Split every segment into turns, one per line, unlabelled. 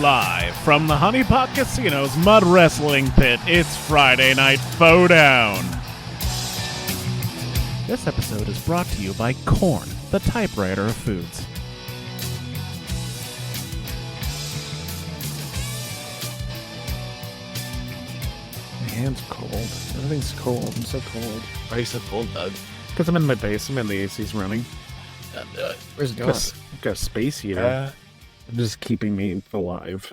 Live from the Honey Pot Casino's Mud Wrestling Pit, it's Friday Night Faux-Down. This episode is brought to you by Corn, the typewriter of foods. My hands are cold. Everything's cold. I'm so cold.
Why are you so cold, Doug?
Because I'm in my basement, the AC's running.
Where's it going?
I've got a space heater. Just keeping me alive.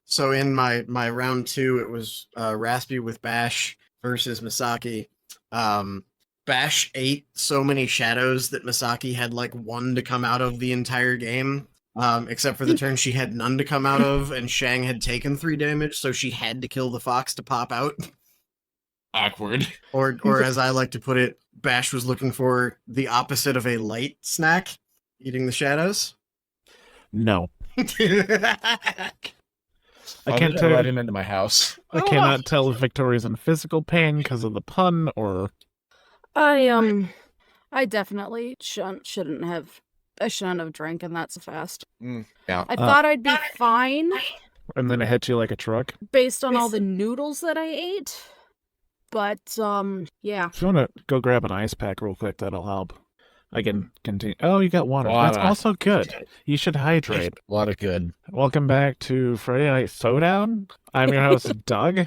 So in my round two, it was Raspy with Bash versus Misaki. Bash ate so many shadows that Misaki had like one to come out of the entire game, except for the turn she had none to come out of, and Shang had taken 3 damage, so she had to kill the fox to pop out.
Awkward.
Or as I like to put it, Bash was looking for the opposite of a light snack, eating the shadows.
No. I
Why
can't
did
tell.
let him into my house.
I cannot tell if Victoria's in physical pain because of the pun or...
I definitely shouldn't have drank and that's fast.
Yeah.
I thought I'd be fine
And then it hit you like a truck.
based on all the noodles that I ate. But, yeah.
If you want to go grab an ice pack real quick, that'll help. I can continue. Oh, you got water.
Water.
That's also good. You should hydrate.
A lot of good.
Welcome back to Friday Night Faux-Down. I'm your host, Doug.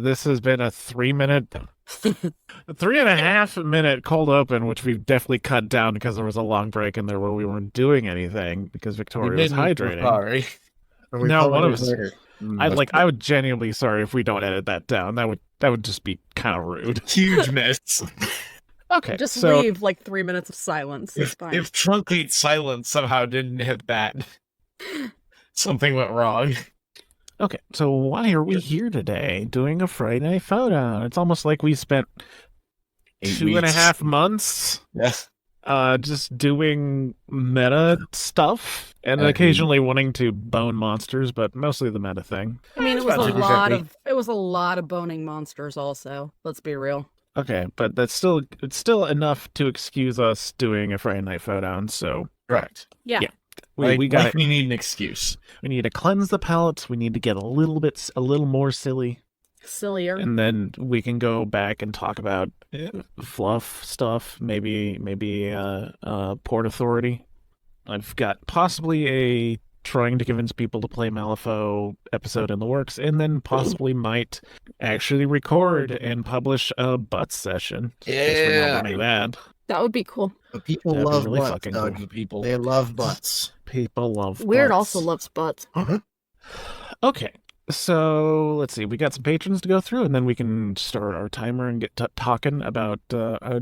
This has been a 3.5 minute cold open, which we've definitely cut down because there was a long break in there where we weren't doing anything because Victoria was hydrating.
Sorry.
No, one of us. I would genuinely sorry if we don't edit that down. That would just be kind of rude.
Huge miss.
Okay,
Just
so
leave like 3 minutes of silence. It's fine.
If truncate silence somehow didn't hit that, something went wrong.
okay, so why are we here today doing a Friday Night Faux-Down? It's almost like we spent 2.5 months,
Yes.
just doing meta stuff and occasionally wanting to bone monsters, but mostly the meta thing.
I mean, it
It's
was
about
a lot of boning monsters also. Let's be real.
Okay, but it's still enough to excuse us doing a Friday Night Faux-Down. So
Correct.
Yeah.
Yeah. we got
we need an excuse.
We need to cleanse the palates. We need to get a little more silly.
Sillier.
And then we can go back and talk about fluff stuff, maybe Port Authority. I've got possibly a trying to convince people to play Malifaux episode in the works, and then possibly might actually record and publish a butt session.
Yeah.
That would be cool.
But people
That'd be
love
really
butts,
fucking
Doug.
cool.
People.
They love butts.
People love
Wyrd
butts.
also loves butts.
Okay, so let's see. We got some patrons to go through, and then we can start our timer and get talking about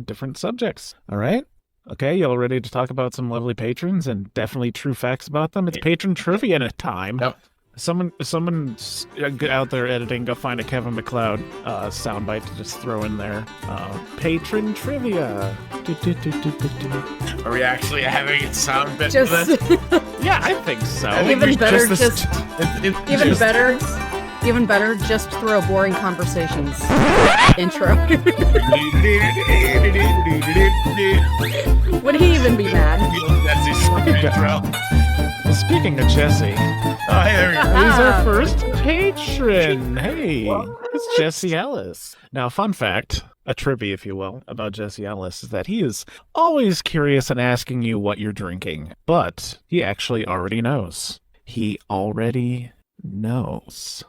different subjects. All right? Okay, y'all ready to talk about some lovely patrons and definitely true facts about them? It's patron trivia time.
Yep.
Someone's out there editing, go find a Kevin McLeod soundbite to just throw in there. Patron trivia.
Are we actually having a sound bit
Just
for this?
Yeah, I think so.
I think
even
we
better,
just-
even better, just throw boring conversations intro. Would he even be mad?
That's his intro.
Speaking of Jesse,
Oh, hey, there we go.
he's our first patron. Hey, it's Jesse Ellis. Now, fun fact, a trivia, if you will, about Jesse Ellis is that he is always curious and asking you what you're drinking, but he actually already knows. He already knows.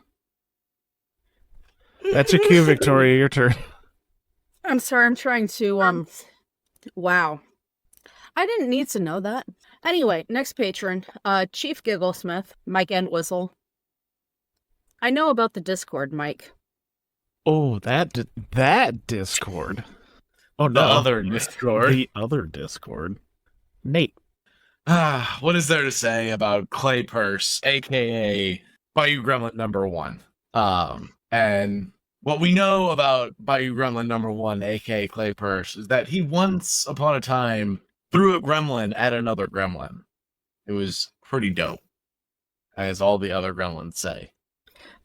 That's your cue, Victoria. Your turn.
I'm sorry, I'm trying to, wow. I didn't need to know that. Anyway, next patron, Chief Gigglesmith, Mike Entwistle. I know about the Discord, Mike.
Oh, that Discord. Oh,
The
no.
other Discord.
The other Discord. Nate.
What is there to say about Clay Purse, aka Bayou Gremlin #1? And what we know about Bayou Gremlin #1, aka Clay Purse, is that he once upon a time threw a gremlin at another gremlin. It was pretty dope, as all the other gremlins say.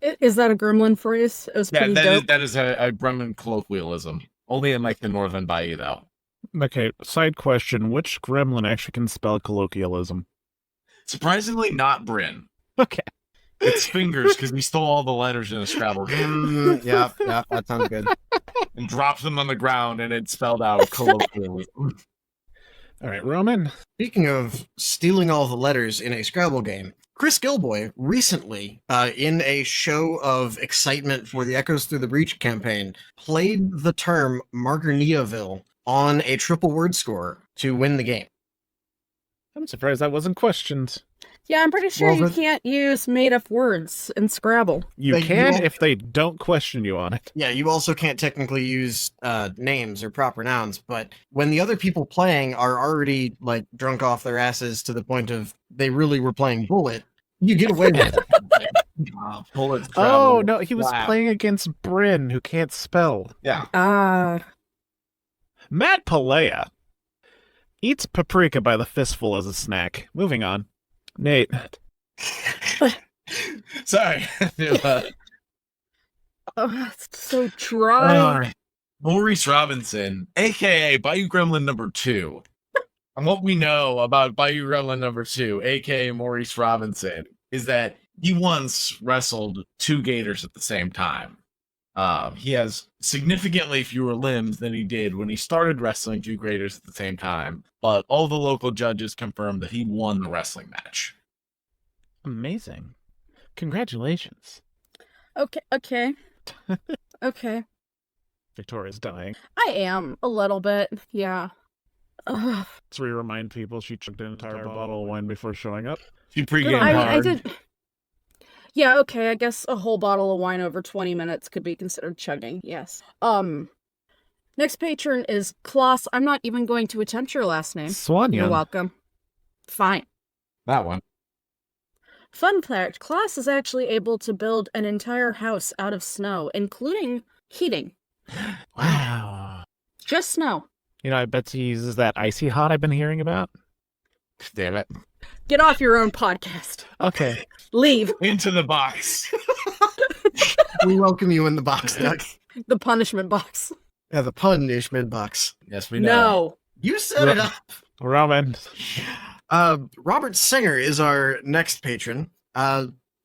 Is that a gremlin phrase? It was
Yeah,
pretty dope.
that is a gremlin colloquialism. Only in like the Northern Bayou, though.
Okay, side question. Which gremlin actually can spell colloquialism?
Surprisingly, not Bryn.
Okay.
It's fingers because he stole all the letters in a Scrabble game
Yeah, that sounds good.
and dropped them on the ground, and it spelled out colloquially.
All right, Roman.
Speaking of stealing all the letters in a Scrabble game, Chris Gilboy recently, in a show of excitement for the Echoes Through the Breach campaign, played the term Margarniaville on a triple word score to win the game.
I'm surprised that wasn't questioned.
Yeah, I'm pretty sure
Well,
you
the-
can't use made-up words in Scrabble.
You
They-
can
you-
if they don't question you on it.
Yeah, you also can't technically use names or proper nouns, but when the other people playing are already like drunk off their asses to the point of they really were playing bullet, you get away with it.
Bullet
Oh,
Scrabble.
no, he was
Wow.
playing against Bryn, who can't spell.
Yeah.
Matt Palea eats paprika by the fistful as a snack. Moving on. Nate.
Sorry.
Oh, it's so dry.
Maurice Robinson, aka Bayou Gremlin number 2. And what we know about Bayou Gremlin number 2, aka Maurice Robinson, is that he once wrestled 2 gators at the same time. He has significantly fewer limbs than he did when he started wrestling 2 gators at the same time, but all the local judges confirmed that he won the wrestling match.
Amazing. Congratulations.
Okay. Okay.
Victoria's dying.
I am a little bit. Yeah. Ugh.
So we remind people she chugged an entire bottle of wine before showing up.
She pre-gamed
I
hard.
did. Yeah, okay. I guess a whole bottle of wine over 20 minutes could be considered chugging. Yes. Next patron is Klaus. I'm not even going to attempt your last name.
Swan
You're
Young.
welcome. Fine.
That one.
Fun fact, Klaus is actually able to build an entire house out of snow, including heating.
Wow.
Just snow.
You know, I bet he uses that icy hot I've been hearing about.
Damn it.
Get off your own podcast.
Okay.
Leave.
Into the box.
We welcome you in the box, Doug.
The punishment box.
Yeah, the punishment box.
Yes, we know.
No.
You set it up.
Roman.
Robert Singer is our next patron.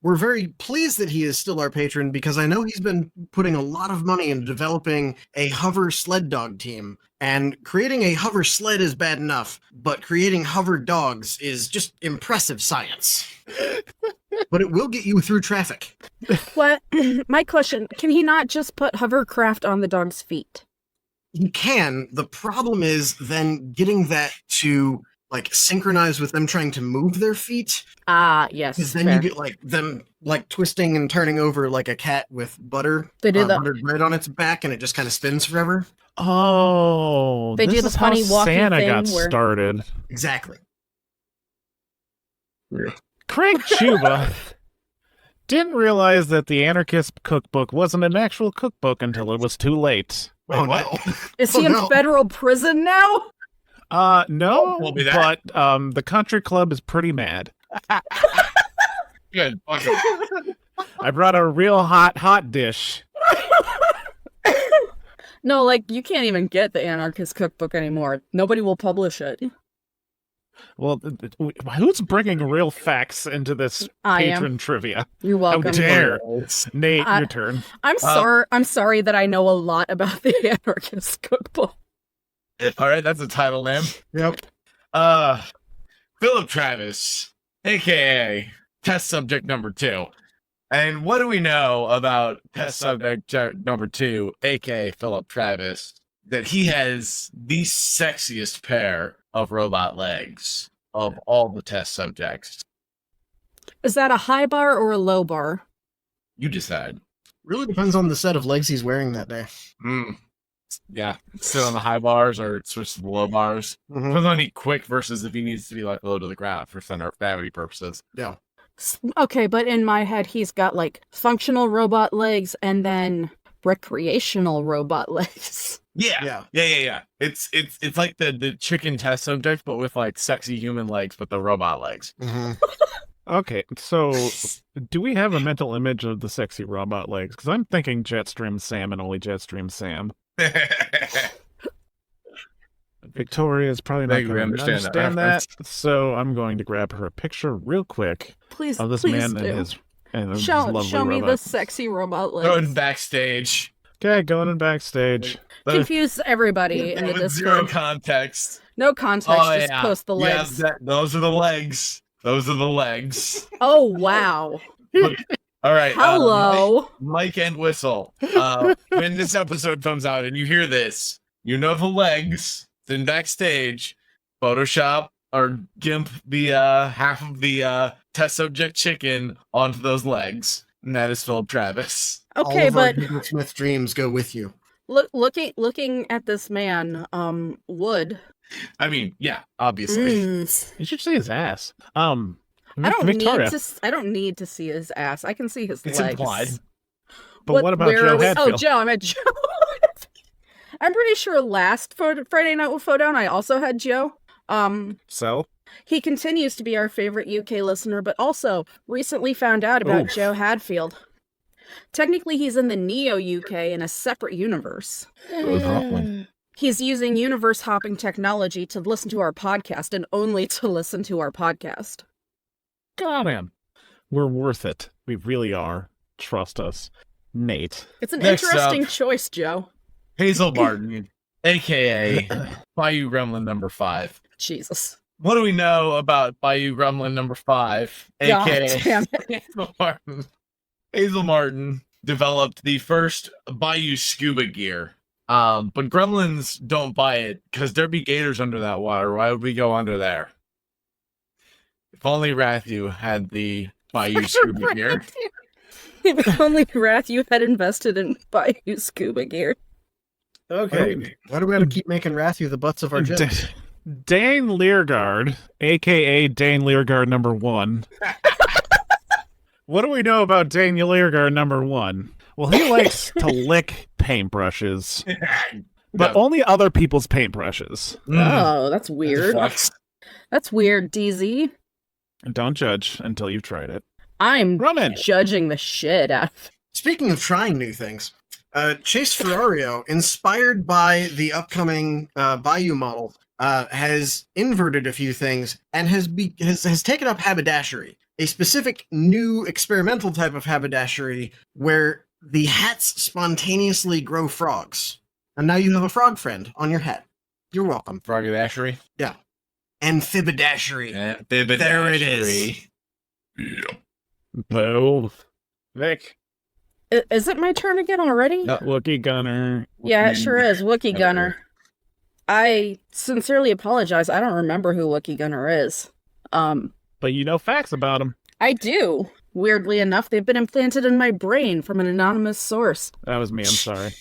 We're very pleased that he is still our patron because I know he's been putting a lot of money into developing a hover sled dog team. And creating a hover sled is bad enough, but creating hover dogs is just impressive science. But it will get you through traffic.
What? My question, can he not just put hovercraft on the dog's feet?
You can. The problem is then getting that to like synchronize with them trying to move their feet.
Ah, yes.
Because then
fair.
you get like them like twisting and turning over like a cat with butter.
They do that.
Buttered bread on its back, and it just kind of spins forever.
Oh,
They
this
do the
is how
funny walking
Santa
thing
got
where-
started.
Exactly.
Craig Chuba didn't realize that the Anarchist cookbook wasn't an actual cookbook until it was too late.
Wait,
Oh,
what?
no.
Is
Oh,
he in
no.
federal prison now?
No,
Told me that.
but the country club is pretty mad.
Good. Fuck it.
I brought a real hot dish.
No, like, you can't even get the Anarchist cookbook anymore. Nobody will publish it.
Well, who's bringing real facts into this
I am.
patron trivia?
You're
How
welcome.
dare. Nate,
I-
your turn.
I'm sorry that I know a lot about the Anarchist cookbook.
All right, that's a title name.
Yep.
Philip Travis, aka test subject number 2. And what do we know about test subject number 2, aka Philip Travis? That he has the sexiest pair of robot legs of all the test subjects.
Is that a high bar or a low bar?
You decide.
Really depends on the set of legs he's wearing that day.
Yeah, sit on the high bars or switch to the low bars.
Mhm.
Depends on he quick versus if he needs to be like low to the ground for center of gravity purposes.
Yeah.
Okay, but in my head, he's got like functional robot legs and then recreational robot legs.
Yeah.
Yeah.
It's like the chicken test subject, but with like sexy human legs, but the robot legs.
Mhm.
Okay, so do we have a mental image of the sexy robot legs? Because I'm thinking Jetstream Sam and only Jetstream Sam. Victoria's probably not
Think we
going to
understand that
understand that,
reference.
so I'm going to grab her a picture real quick
Please,
of this
please
man
do.
and his
Show
lovely
me
robot.
the sexy robot
Going
legs.
backstage.
Okay, going in backstage.
Confuse everybody in the
With zero
Discord.
context.
No context,
Oh,
just
yeah.
post the legs.
Those are the legs. Those are the legs.
Oh, wow.
All right.
Hello.
Mike and Whistle. When this episode comes out and you hear this, you know the legs. Then backstage, Photoshop or GIMP the half of the test subject chicken onto those legs. And that is Philip Travis.
All
Okay,
of our
but
Google Smith dreams go with you.
looking at this man, Wood.
I mean, yeah, obviously.
You should see his ass.
I don't
Victoria.
need to see his ass. I can see his
It's
legs.
implied.
But what about
where
Joe
are we-
Hadfield?
Oh, Joe. I meant Joe. I'm pretty sure last Friday night with Faux-Down, I also had Joe.
So?
He continues to be our favorite UK listener, but also recently found out about
Oof.
Joe Hadfield. Technically, he's in the Neo UK in a separate universe. He's using universe hopping technology to listen to our podcast and only to listen to our podcast.
Got him. We're worth it. We really are. Trust us. Nate.
It's an
Next
interesting
up.
choice, Joe.
Hazel Martin, aka Bayou Gremlin number 5.
Jesus.
What do we know about Bayou Gremlin number 5,
God
aka
damn it.
Hazel Martin? Hazel Martin developed the first Bayou scuba gear. But gremlins don't buy it because there be gators under that water. Why would we go under there? If only Rathu had the Bayou scuba gear.
If only Wrath you had invested in Bayou scuba gear.
Okay. Why do we gotta keep making Rathu the butts of our jokes?
Dane Leargard, aka Dane Leargard number 1. What do we know about Dane Leargard number 1? Well, he likes to lick paintbrushes, but only other people's paintbrushes.
Oh, that's weird.
Fucks.
That's weird, DZ.
And don't judge until you've tried it.
I'm
Roman.
judging the shit out of
Speaking of trying new things, Chase Ferrario, inspired by the upcoming Bayou model, has inverted a few things and has taken up haberdashery, a specific new experimental type of haberdashery where the hats spontaneously grow frogs. And now you have a frog friend on your hat. You're welcome.
Froggy Dashery.
Amphibidashery.
There
it is.
Both. Vic.
Is it my turn again already?
No.
Wookie Gunner.
Yeah, it sure is. Wookie
Okay.
Gunner. I sincerely apologize. I don't remember who Wookie Gunner is.
But you know facts about him.
I do. Weirdly enough, they've been implanted in my brain from an anonymous source.
That was me, I'm sorry.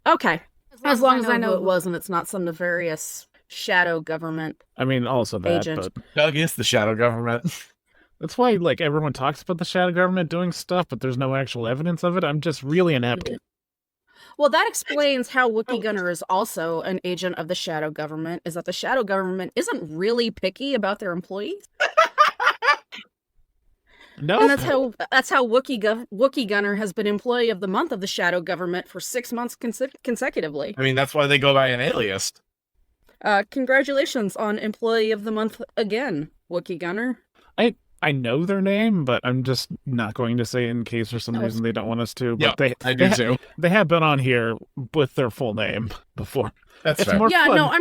Okay. As long as I know it was and it's not some nefarious shadow government.
I mean, also that,
Agent.
but
Doug is the shadow government.
that's why, like, everyone talks about the shadow government doing stuff, but there's no actual evidence of it. I'm just really inept.
Well, that explains how Wookie Gunner is also an agent of the shadow government, is that the shadow government isn't really picky about their employees.
No,
And that's how Wookie Gunner has been Employee of the Month of the Shadow Government for 6 months consecutively.
I mean, that's why they go by an alias.
Congratulations on Employee of the Month again, Wookie Gunner.
I know their name, but I'm just not going to say it in case for some reason they don't want us to. But
Yeah, I do too.
They have been on here with their full name before.
That's
It's
fair.
more
Yeah,
fun.
no,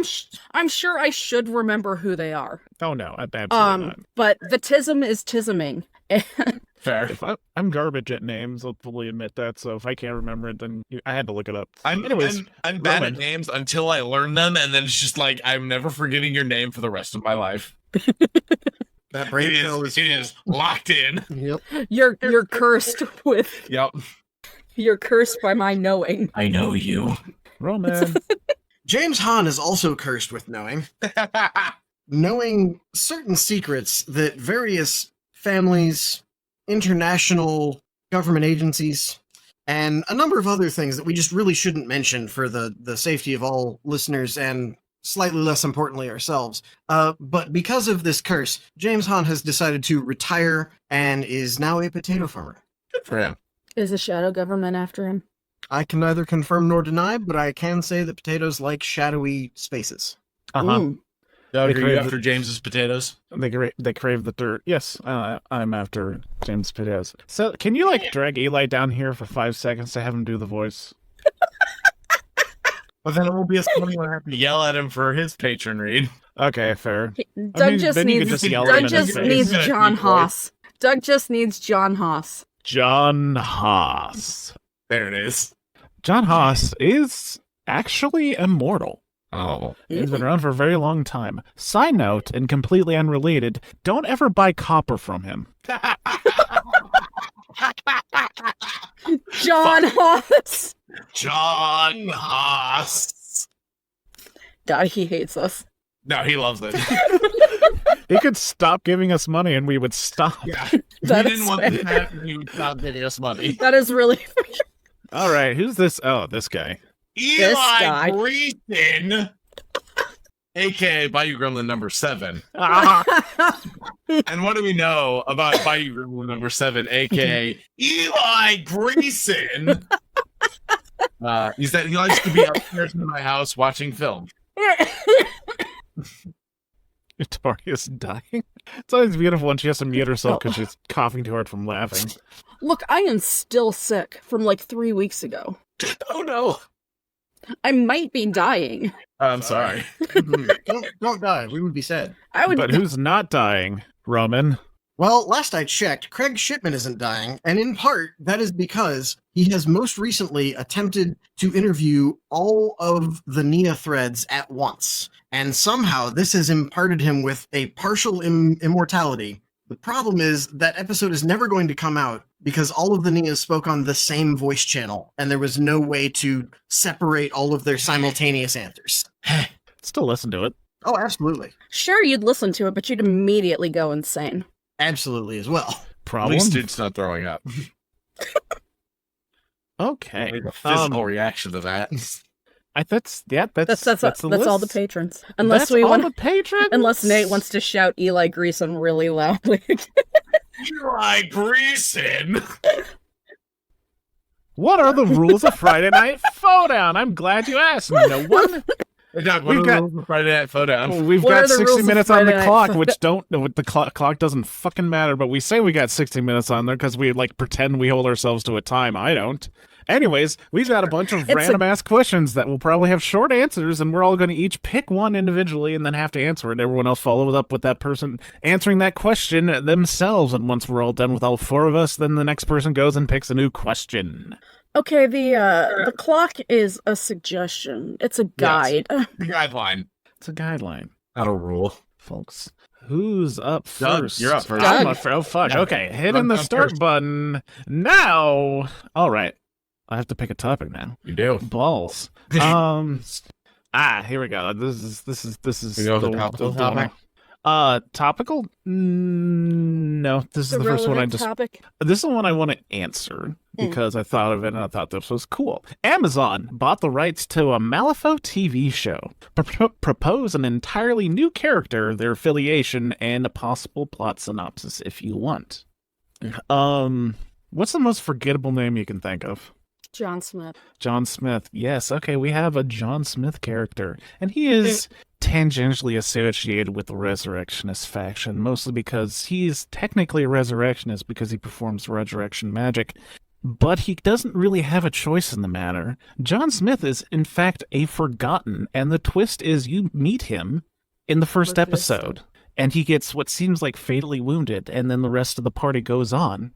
I'm sure I should remember who they are.
Oh no, absolutely not.
But the tism is tisming.
Fair.
If I'm garbage at names, I'll fully admit that. So if I can't remember it, then I had to look it up.
I'm bad
Roman.
at names until I learn them, and then it's just like I'm never forgetting your name for the rest of my life.
That brain cell is.
It is locked in.
Yep.
You're cursed with
Yep.
you're cursed by my knowing.
I know you.
Roman.
James Hahn is also cursed with knowing certain secrets that various families, international government agencies, and a number of other things that we just really shouldn't mention for the safety of all listeners and slightly less importantly ourselves. But because of this curse, James Hahn has decided to retire and is now a potato farmer.
Good for him.
Is the shadow government after him?
I can neither confirm nor deny, but I can say that potatoes like shadowy spaces.
Uh-huh.
Mm.
Doug,
They
are you
crave
after James's potatoes?
They crave the dirt. Yes, I'm after James Potatoes. So, can you drag Eli down here for 5 seconds to have him do the voice?
But then it won't be as funny when I have to yell at him for his patron read.
Okay, fair.
Doug just
then you could
needs
just yell at him
Doug
in his
just
face.
needs
He's
John
gonna keep
Haas. Doug just needs John Haas.
John Haas.
There it is.
John Haas is actually immortal.
Oh.
He's been around for a very long time. Side note, and completely unrelated, don't ever buy copper from him.
John Haas.
John Haas.
God, he hates us.
No, he loves it.
He could stop giving us money and we would stop.
Yeah.
That
We
is
didn't want
fair.
this to happen. He would stop giving us money.
That is really
All right, who's this? Oh, this guy.
Eli
guy.
Greason, a.k.a. Bayou Gremlin number 7. And what do we know about Bayou Gremlin number 7, a.k.a. Eli Greason? He said he likes to be upstairs in my house watching film.
Victoria's dying. It's always beautiful when she has to mute herself because she's coughing too hard from laughing.
Look, I am still sick from like 3 weeks ago.
Oh no.
I might be dying.
I'm sorry.
Don't die. We would be sad.
I would.
But who's not dying, Roman?
Well, last I checked, Craig Shipman isn't dying, and in part, that is because he has most recently attempted to interview all of the Nia threads at once, and somehow this has imparted him with a partial immortality. The problem is that episode is never going to come out because all of the Nias spoke on the same voice channel, and there was no way to separate all of their simultaneous answers.
Still listen to it.
Oh, absolutely.
Sure, you'd listen to it, but you'd immediately go insane.
Absolutely as well.
At
Problem?
least it's not throwing up.
Okay.
There's a physical reaction to that.
That's
That's
the
all the
list.
patrons. Unless
That's
we
all
want,
the patrons.
unless Nate wants to shout Eli Greason really loudly.
Eli Greason!
What are the rules of Friday Night Faux-Down? I'm glad you asked. No one.
Doug,
We've
what
got-
are the rules of Friday Night Photo.
We've
What
got
are the
60
rules of
minutes on the
Friday Night
clock,
Faux-Down?
which don't. The clock doesn't fucking matter. But we say we got 60 minutes on there because we pretend we hold ourselves to a time. I don't. Anyways, we've got a bunch of
It's
random ass questions that will probably have short answers, and we're all going to each pick one individually and then have to answer it. Everyone else follows up with that person answering that question themselves. And once we're all done with all 4 of us, then the next person goes and picks a new question.
Okay, the clock is a suggestion. It's a guide.
The guideline.
It's a guideline,
Not a rule.
folks. Who's up
Doug,
first?
you're up first.
I'm
Doug.
up. Oh, fuck.
Yeah.
Okay, hitting the
I'm
start
first.
button now. All right. I have to pick a topic now.
You do.
Balls. Here we go. This is
We go with
the
the topical
the one. Topical? No, this is the first one I
relevant
just.
topic.
This is the one I want to answer because I thought of it and I thought this was cool. Amazon bought the rights to a Malifaux TV show. Propose an entirely new character, their affiliation, and a possible plot synopsis if you want. What's the most forgettable name you can think of?
John Smith.
John Smith. Yes, okay, we have a John Smith character, and he is tangentially associated with the Resurrectionist faction, mostly because he's technically a Resurrectionist because he performs resurrection magic, but he doesn't really have a choice in the matter. John Smith is, in fact, a Forgotten, and the twist is you meet him in the first episode, and he gets what seems like fatally wounded, and then the rest of the party goes on.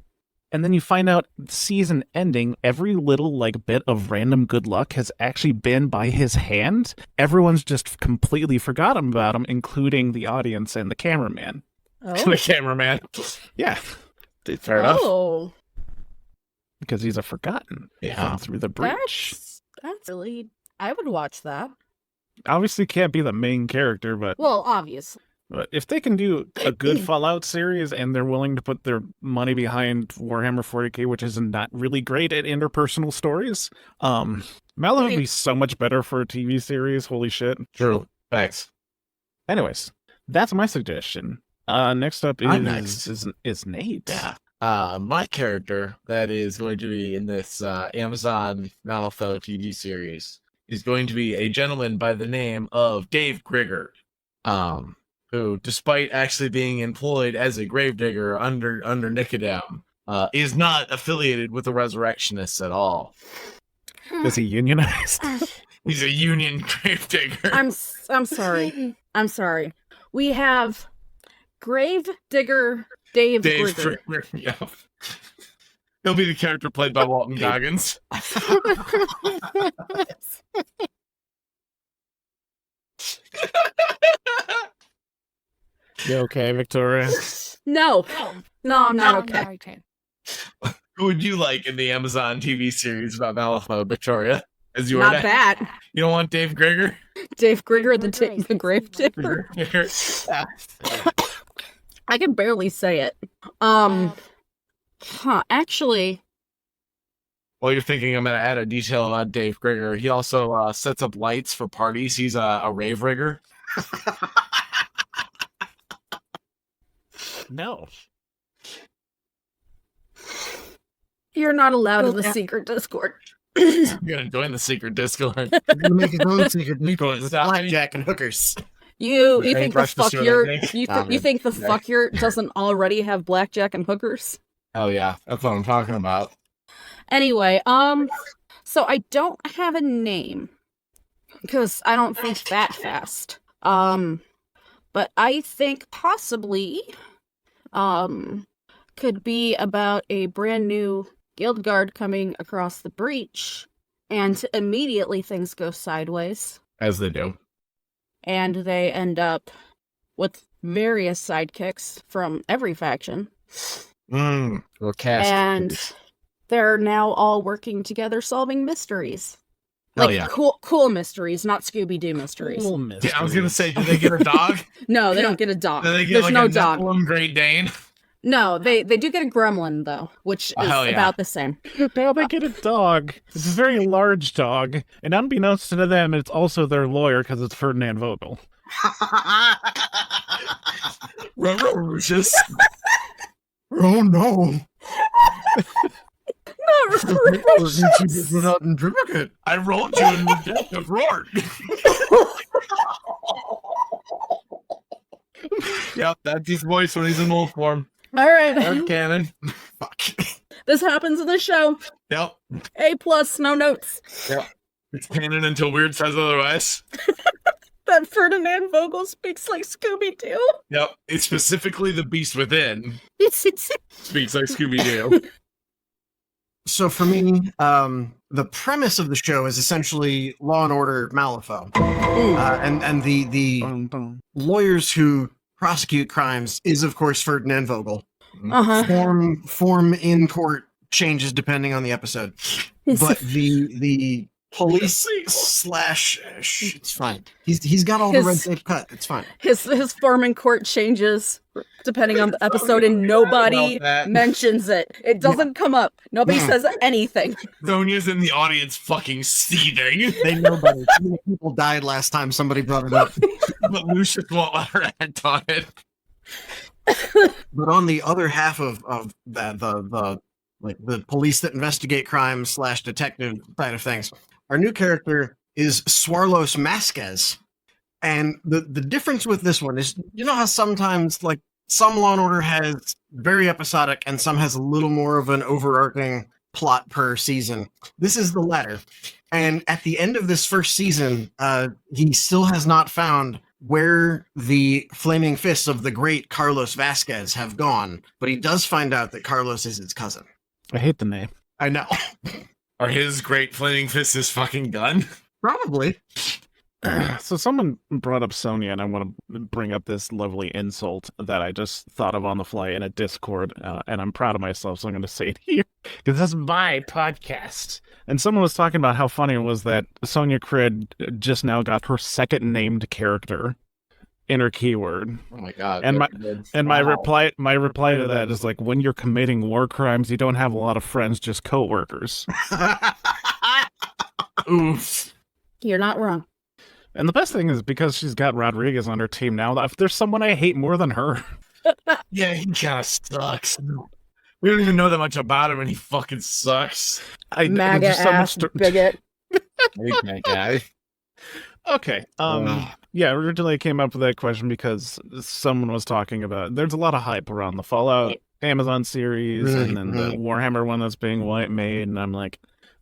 And then you find out season ending, every little bit of random good luck has actually been by his hand. Everyone's just completely forgotten about him, including the audience and the cameraman.
Oh.
The cameraman.
Yeah,
Fair enough.
Oh,
because he's a forgotten.
Yeah.
From through the breach.
that's really. I would watch that.
Obviously can't be the main character, but
Well, obviously.
if they can do a good Fallout series and they're willing to put their money behind Warhammer 40k, which is not really great at interpersonal stories, Malifaux would be so much better for a TV series. Holy shit.
True. Thanks.
Anyways, that's my suggestion. Next up
I'm next.
is Nate.
Yeah. My character that is going to be in this Amazon Malifaux TV series is going to be a gentleman by the name of Dave Grigger, who, despite actually being employed as a gravedigger under Nicodem, is not affiliated with the Resurrectionists at all.
Is he unionized?
He's a union gravedigger.
I'm sorry. I'm sorry. We have Gravedigger Dave Grigger.
Grigger. Yeah. He'll be the character played by Walton Goggins.
You okay, Victoria?
No, I'm not okay.
Who would you like in the Amazon TV series about Malifaux, Victoria? As you
Not
are
that.
You don't want Dave Grigger?
Dave Grigger, the Gravedigger. I can barely say it. Actually,
While you're thinking, I'm going to add a detail about Dave Grigger. He also sets up lights for parties. He's a rave rigger.
No.
you're not allowed in the secret Discord.
You're going to join the secret Discord.
Gonna make his own secret Discord with
Stop.
blackjack and hookers.
You
Any
think the
breakfast
fuck
food,
your
I think?
you,
Oh,
you think the
Yeah.
fuck your doesn't already have blackjack and hookers?
Hell yeah. That's what I'm talking about.
Anyway, so I don't have a name because I don't think that fast. But I think possibly, could be about a brand new guild guard coming across the breach, and immediately things go sideways,
As they do.
and they end up with various sidekicks from every faction,
We'll cast.
and they're now all working together solving mysteries.
Hell
Like
yeah.
cool mysteries, not Scooby-Doo mysteries.
Yeah, I was going to say, did they get a dog?
No, they don't get a dog.
Did they get
There's
like
no
a
dog.
Nephilim Great Dane?
No, they do get a gremlin though, which is
hell yeah.
about the same.
How they get a dog? It's a very large dog, and unbeknownst to them, it's also their lawyer because it's Ferdinand Vogel.
Just
Oh no!
Not
in triplicate.
I rolled you in the death of Wyrd. Yep, that's his voice when he's in wolf form.
All right,
Dark cannon.
Fuck.
this happens in the show.
Yep.
A+, no notes.
It's canon until Wyrd says otherwise.
That Ferdinand Vogel speaks like Scooby-Doo.
Yep. It's specifically the beast within speaks like Scooby-Doo.
So for me, the premise of the show is essentially Law and Order Malifaux, and the lawyers who prosecute crimes is of course Ferdinand Vogel.
Uh-huh.
Form in court changes depending on the episode, but the police slash it's fine. He's got all the red tape cut. It's fine.
His form in court changes depending on the episode, and nobody
About that.
mentions it. It doesn't come up. Nobody says anything.
Sonia's in the audience fucking seething.
They know better. Too many people died last time somebody brought it up.
But Lucius won't let her act on it.
But on the other half of that, the police that investigate crimes slash detective side of things, our new character is Swarlos Masquez. And the difference with this one is, you know how sometimes like some Law and Order has very episodic and some has a little more of an overarching plot per season. This is the latter. And at the end of this first season, he still has not found where the flaming fists of the great Carlos Vasquez have gone, but he does find out that Carlos is his cousin.
I hate the name.
I know.
Are his great flaming fists his fucking gun?
Probably.
So someone brought up Sonia, and I want to bring up this lovely insult that I just thought of on the fly in a Discord, and I'm proud of myself, so I'm going to say it here, because that's my podcast. And someone was talking about how funny it was that Sonia Crid just now got her second named character in her keyword.
Oh my god.
And my
Wow.
reply to that is like, when you're committing war crimes, you don't have a lot of friends, just coworkers.
Oof.
You're not wrong.
And the best thing is because she's got Rodriguez on her team now, if there's someone I hate more than her.
Yeah, he kind of sucks. We don't even know that much about him, and he fucking sucks.
MAGA
there's so much
ass bigot.
Okay, guy.
Okay. Yeah, originally I came up with that question because someone was talking about there's a lot of hype around the Fallout Amazon series and then the Warhammer one that's being made, and I'm like,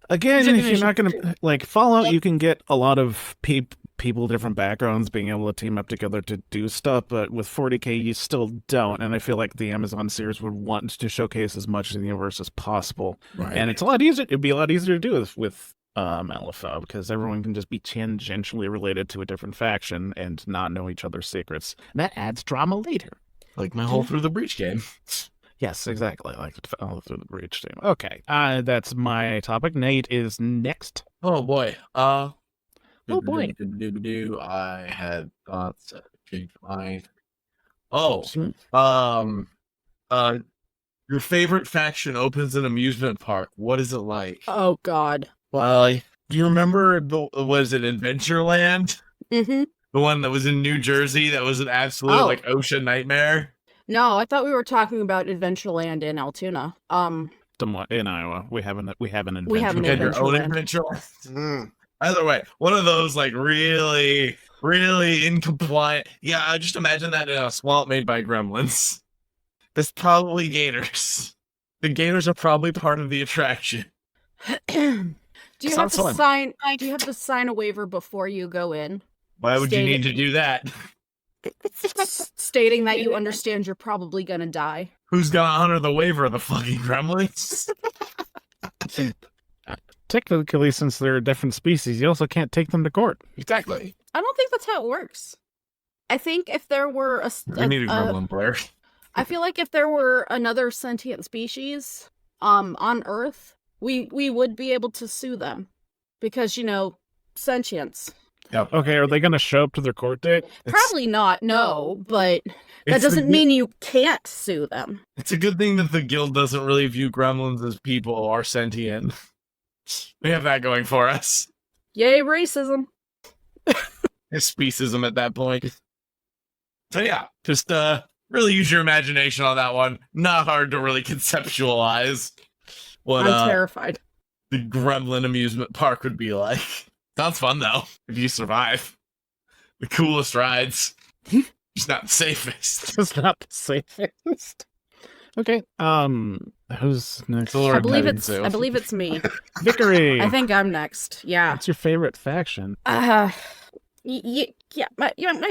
again, if you're not gonna like Fallout, you can get a lot of people, different backgrounds, being able to team up together to do stuff, but with 40K, you still don't. And I feel like the Amazon series would want to showcase as much of the universe as possible, and it's a lot easier. It'd be a lot easier to do with LFO because everyone can just be tangentially related to a different faction and not know each other's secrets. And that adds drama later.
Like my whole Through the Breach game.
Yes, exactly. Like Through the Breach team. Okay, that's my topic. Nate is next.
Oh boy.
Oh boy.
I had thoughts. Changed mine. Oh. Your favorite faction opens an amusement park. What is it like?
Oh God.
Do you remember was it Adventureland?
Mm-hmm.
The one that was in New Jersey that was an absolute like ocean nightmare?
No, I thought we were talking about Adventureland in Altoona.
Somewhat in Iowa. We have an adventure.
We have an
You had your own
Adventureland.
Either way, one of those like really, really incompliant. Yeah, I just imagine that in a swamp made by gremlins. There's probably gators. The gators are probably part of the attraction.
Do you have to sign a waiver before you go in?
Why would you need to do that?
Stating that you understand you're probably gonna die.
Who's gonna honor the waiver of the fucking gremlins?
Technically, since they're a different species, you also can't take them to court.
Exactly.
I don't think that's how it works. I think if there were
We need a gremlin player.
I feel like if there were another sentient species on Earth, we would be able to sue them because, sentience.
Yep.
Okay, are they going to show up to their court date?
Probably not, no, but that doesn't mean you can't sue them.
It's a good thing that the guild doesn't really view gremlins as people or sentient. We have that going for us.
Yay, racism.
It's speciesism at that point. So yeah, just really use your imagination on that one. Not hard to really conceptualize what
I'm terrified.
The gremlin amusement park would be like. Sounds fun though, if you survive. The coolest rides. Just not the safest.
It's not the safest. Okay. Who's next?
I believe it's me.
Vickery.
I think I'm next. Yeah.
What's your favorite faction?
My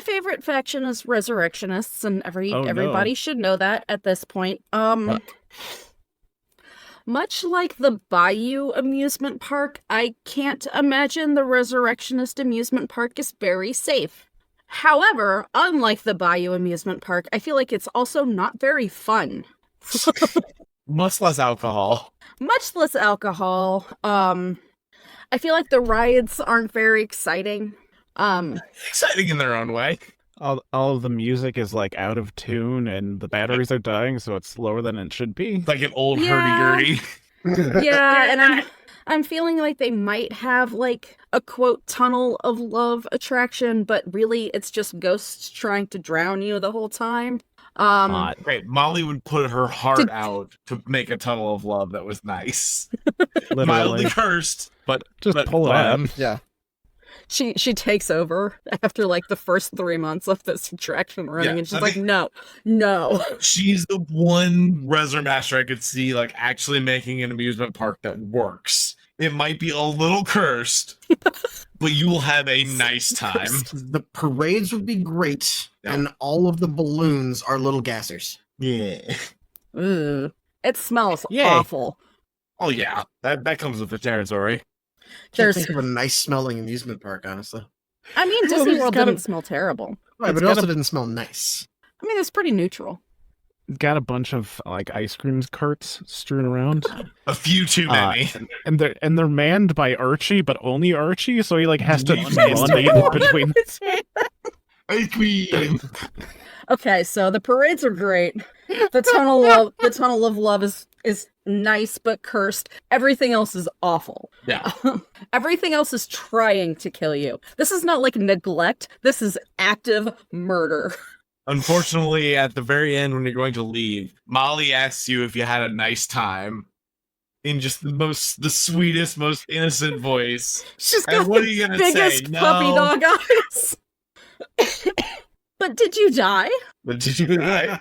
favorite faction is Resurrectionists, and everybody should know that at this point. Much like the Bayou amusement park, I can't imagine the Resurrectionist amusement park is very safe. However, unlike the Bayou amusement park, I feel like it's also not very fun.
Much less alcohol.
Much less alcohol. I feel like the rides aren't very exciting.
Exciting in their own way.
All of the music is like out of tune and the batteries are dying, so it's slower than it should be.
Like an old hurdy-gurdy.
Yeah, and I'm feeling like they might have like a quote tunnel of love attraction, but really it's just ghosts trying to drown you the whole time.
Great. Molly would put her heart out to make a tunnel of love that was nice. Mildly cursed, but
pull it out.
Yeah.
She takes over after like the first 3 months of this attraction running, and she's like, no.
She's the one Resor Master I could see like actually making an amusement park that works. It might be a little cursed, but you will have a nice time.
The parades would be great, and all of the balloons are little gassers.
Yeah.
Ugh. It smells awful.
Oh yeah, that comes with the territory.
Can't think of a nice smelling amusement park, honestly.
I mean, Disney World didn't smell terrible.
Right, but it also didn't smell nice.
I mean, it's pretty neutral.
Got a bunch of like ice cream carts strewn around.
A few too many.
And they're manned by Archie, but only Archie, so he like has to run in between.
Ice cream.
Okay, so the parades are great. The tunnel of love is nice but cursed. Everything else is awful.
Yeah.
Everything else is trying to kill you. This is not like neglect. This is active murder.
Unfortunately, at the very end when you're going to leave, Molly asks you if you had a nice time. in just the sweetest, most innocent voice.
She's
And
got
what are
the
you gonna say?
biggest
No.
puppy dog eyes. But did you die?
But did you die?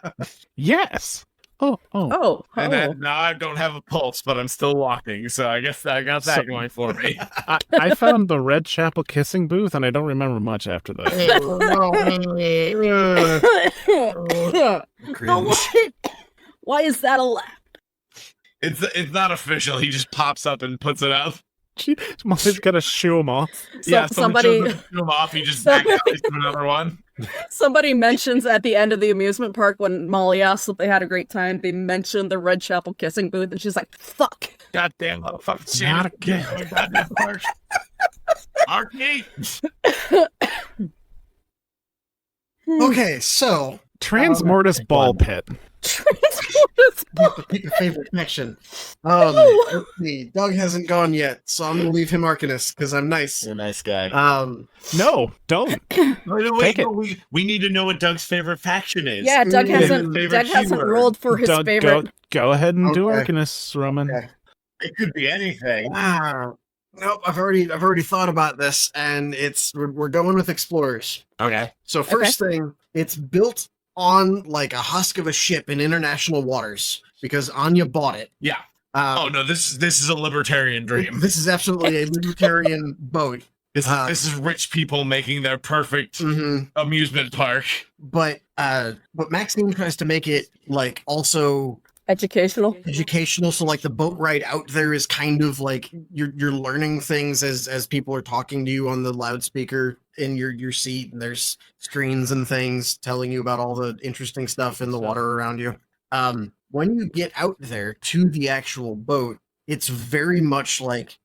Yes. Oh.
Oh,
And then now I don't have a pulse, but I'm still walking, so I guess I got that
So-
going for me.
I found the Red Chapel kissing booth, and I don't remember much after that.
No, why is that allowed?
It's not official. He just pops up and puts it up.
Molly's got to shoo him off.
Somebody
shows him off. He just back out to another one.
somebody mentions at the end of the amusement park when Molly asked if they had a great time, they mentioned the Red Chapel kissing booth, and she's like, "Fuck."
Goddamn motherfucker!
Not again.
Arcade.
Okay, so
Transmortis ball pit.
pick a favorite section. Let's see. Doug hasn't gone yet, so I'm gonna leave him Arcanist because I'm nice.
You're a nice guy.
No, don't.
Wait,
Take it.
we need to know what Doug's favorite faction is.
Yeah, Doug hasn't
Favorite
hasn't
keyword.
rolled for his
Doug,
favorite.
Go ahead and do
Okay.
Arcanist, Roman.
Okay.
It could be anything.
Nope, I've already thought about this, and we're going with explorers.
Okay.
So first thing, it's built on like a husk of a ship in international waters because Anya bought it.
Yeah. Oh no, this is a libertarian dream.
This is absolutely a libertarian boat.
This is rich people making their perfect
Mhm.
amusement park.
But Maxine tries to make it like also
Educational.
educational. So like the boat ride out there is kind of like you're learning things as people are talking to you on the loudspeaker in your seat, and there's screens and things telling you about all the interesting stuff in the water around you. When you get out there to the actual boat, it's very much like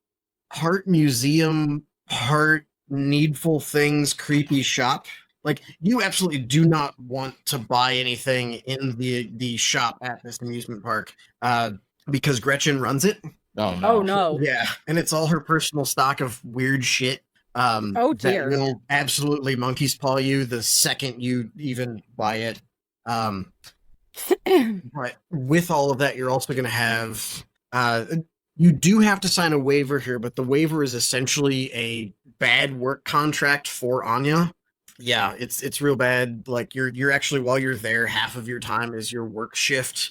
part museum, part needful things, creepy shop. Like you absolutely do not want to buy anything in the shop at this amusement park because Gretchen runs it.
Oh no.
Oh no.
Yeah, and it's all her personal stock of weird shit.
Oh, dear.
That will absolutely monkey's paw you the second you even buy it. But with all of that, you're also going to have. You do have to sign a waiver here, but the waiver is essentially a bad work contract for Anya. Yeah, it's real bad. Like you're actually while you're there, half of your time is your work shift.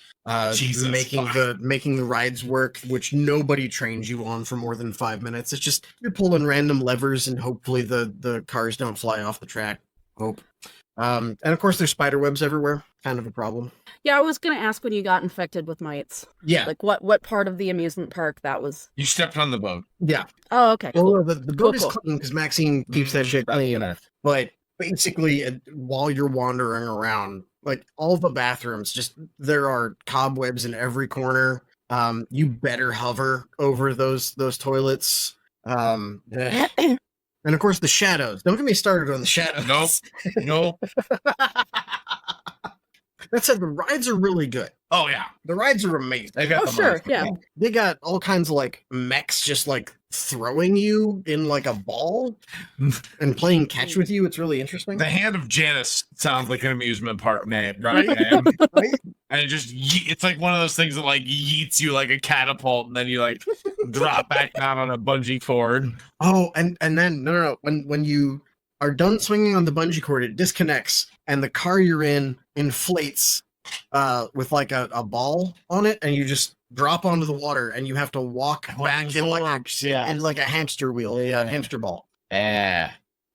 Jesus,
making the rides work, which nobody trains you on for more than 5 minutes. It's just you're pulling random levers and hopefully the cars don't fly off the track. Hope. And of course there's spider webs everywhere. Kind of a problem.
Yeah, I was gonna ask when you got infected with mites.
Yeah.
Like what part of the amusement park that was?
You stepped on the boat.
Yeah.
Oh, okay. Cool.
Well, the boat is
Cool.
clean because Maxine keeps that shit clean. But basically, while you're wandering around, like all the bathrooms, just there are cobwebs in every corner. You better hover over those toilets. And of course, the shadows. Don't get me started on the shadows.
Nope.
That said, the rides are really good.
Oh yeah.
The rides are amazing.
They got
Oh
the
sure,
monster.
yeah.
They got all kinds of like mechs just like throwing you in like a ball and playing catch with you. It's really interesting.
The Hand of Janus sounds like an amusement park name, right? Man?
Right?
And it just it's like one of those things that like yeets you like a catapult, and then you like drop back down on a bungee cord.
Oh, and then no. When you are done swinging on the bungee cord, it disconnects, and the car you're in inflates with like a ball on it, and you just drop onto the water, and you have to walk back in like a hamster wheel, a hamster ball.
Yeah.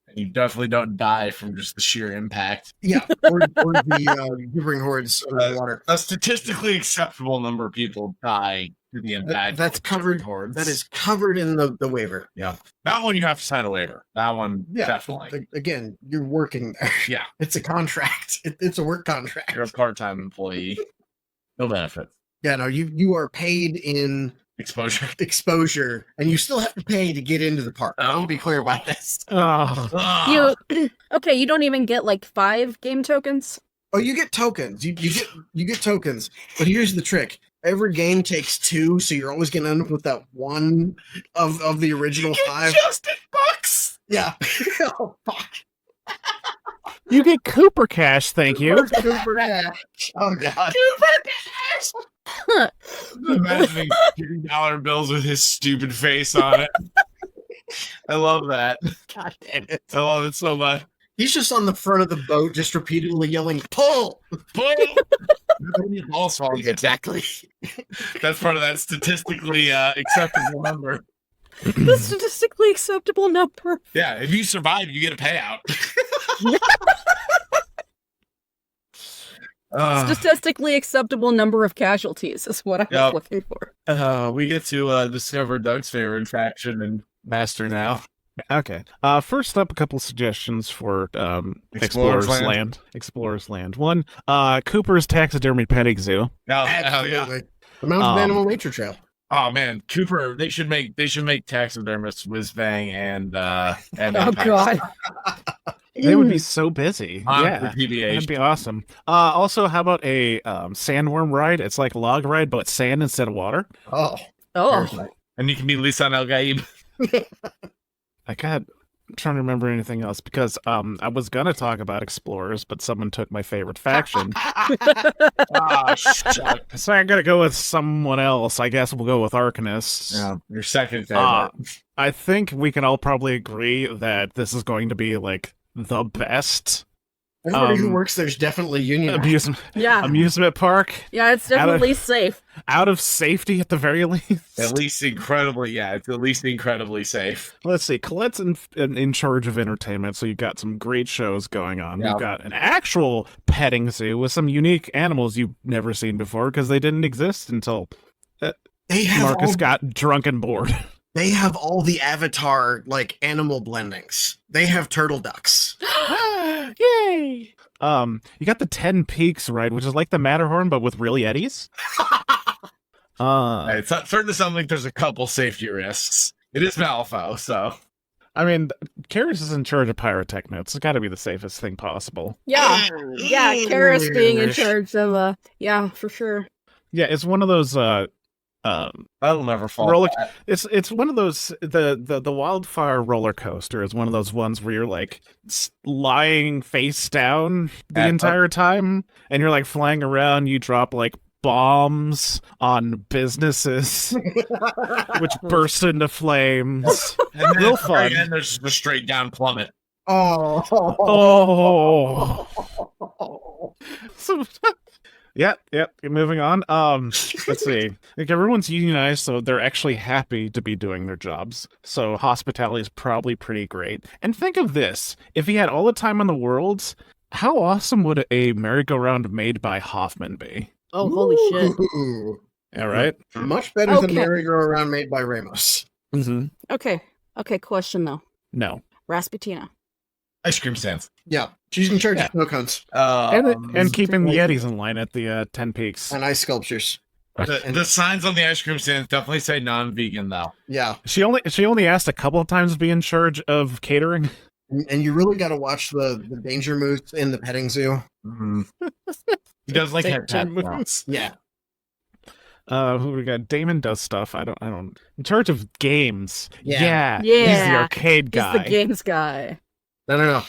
And you definitely don't die from just the sheer impact.
Yeah, or the gibbering hordes under the water.
A statistically acceptable number of people die to the impact.
That's covered.
hordes.
That is covered in the waiver.
Yeah. That one you have to sign a waiver. That one
Yeah.
definitely.
Again, you're working there.
Yeah.
It's a contract. It's a work contract.
You're a part-time employee. No benefits.
Yeah, no, you are paid in
Exposure.
exposure, and you still have to pay to get into the park. I'll be clear about this.
Oh,
You okay? You don't even get like 5 game tokens.
Oh, you get tokens. You get tokens. But here's the trick. Every game takes 2, so you're always gonna end up with that one of the original 5.
Just in bucks.
Yeah. Oh fuck.
You get Cooper cash, thank you.
Cooper Dash. Oh god.
Imagining $50 bills with his stupid face on it. I love that.
God damn it.
I love it so much.
He's just on the front of the boat, just repeatedly yelling, "Pull!"
Also, exactly. That's part of that statistically acceptable number.
The statistically acceptable number.
Yeah, if you survive, you get a payout.
Statistically acceptable number of casualties is what I was
Yep.
looking for.
We get to discover Doug's favorite faction and master now.
Okay. First up, a couple suggestions for
Explorers
Explorers
Land.
Land. Explorers Land. One, Cooper's Taxidermy Petting Zoo.
Yeah.
Absolutely. The Mountain Animal Nature Trail.
Oh man, Cooper! They should make taxidermists Whiz Bang and
Oh
Apex
god.
They would be so busy.
on
Yeah.
for PBH.
That'd be awesome. Also, how about a sandworm ride? It's like a log ride, but it's sand instead of water.
Oh.
Oh.
And you can be Lisan El Gaib.
I'm trying to remember anything else because I was gonna talk about explorers, but someone took my favorite faction.
Oh, shit.
So I'm gonna go with someone else. I guess we'll go with Arcanists.
Yeah, your second favorite.
I think we can all probably agree that this is going to be like the best
Everybody who works there's definitely union.
Yeah.
amusement park
Yeah, it's definitely safe.
out of safety at the very least.
At least incredibly, yeah, it's at least incredibly safe.
Let's see. Colette's in charge of entertainment, so you've got some great shows going on.
Yeah.
You've got an actual petting zoo with some unique animals you've never seen before because they didn't exist until
They have
Marcus got drunk and bored.
They have all the Avatar like animal blendings. They have turtle ducks.
Yay! You got the 10 Peaks ride, which is like the Matterhorn, but with really eddies.
It's starting to sound like there's a couple safety risks. It is Malifaux, so
I mean, Karis is in charge of pyrotechno. It's got to be the safest thing possible.
Yeah. Yeah, Karis being in charge of yeah, for sure.
Yeah, it's one of those
that'll never fall.
roller.
flat.
It's one of those the wildfire roller coaster is one of those ones where you're like lying face down the entire time, and you're like flying around. You drop like bombs on businesses, which burst into flames.
And then
Real
at the very
fun.
end, there's the straight down plummet.
Oh. So, Yep. Moving on. Let's see. Like everyone's unionized, so they're actually happy to be doing their jobs. So hospitality is probably pretty great. And think of this: if he had all the time in the world, how awesome would a merry-go-round made by Hoffman be?
Oh, holy shit.
Ooh.
All right.
Much better
Okay.
than merry-go-round made by Ramos.
Mm-hmm.
Okay. Question though.
No.
Rasputina.
Ice cream stands.
Yeah, she's in charge of snow cones
And keeping the Yetis in line at the 10 Peaks.
and ice sculptures.
The signs on the ice cream stands definitely say non-vegan though.
Yeah,
She only asked a couple of times to be in charge of catering.
and you really got to watch the danger moves in the petting zoo.
He does like
Take
that.
turn moves.
Yeah,
Who we got? Damon does stuff. I don't. In charge of games.
Yeah.
He's the
Yeah.
arcade
He's
guy.
the games guy.
no.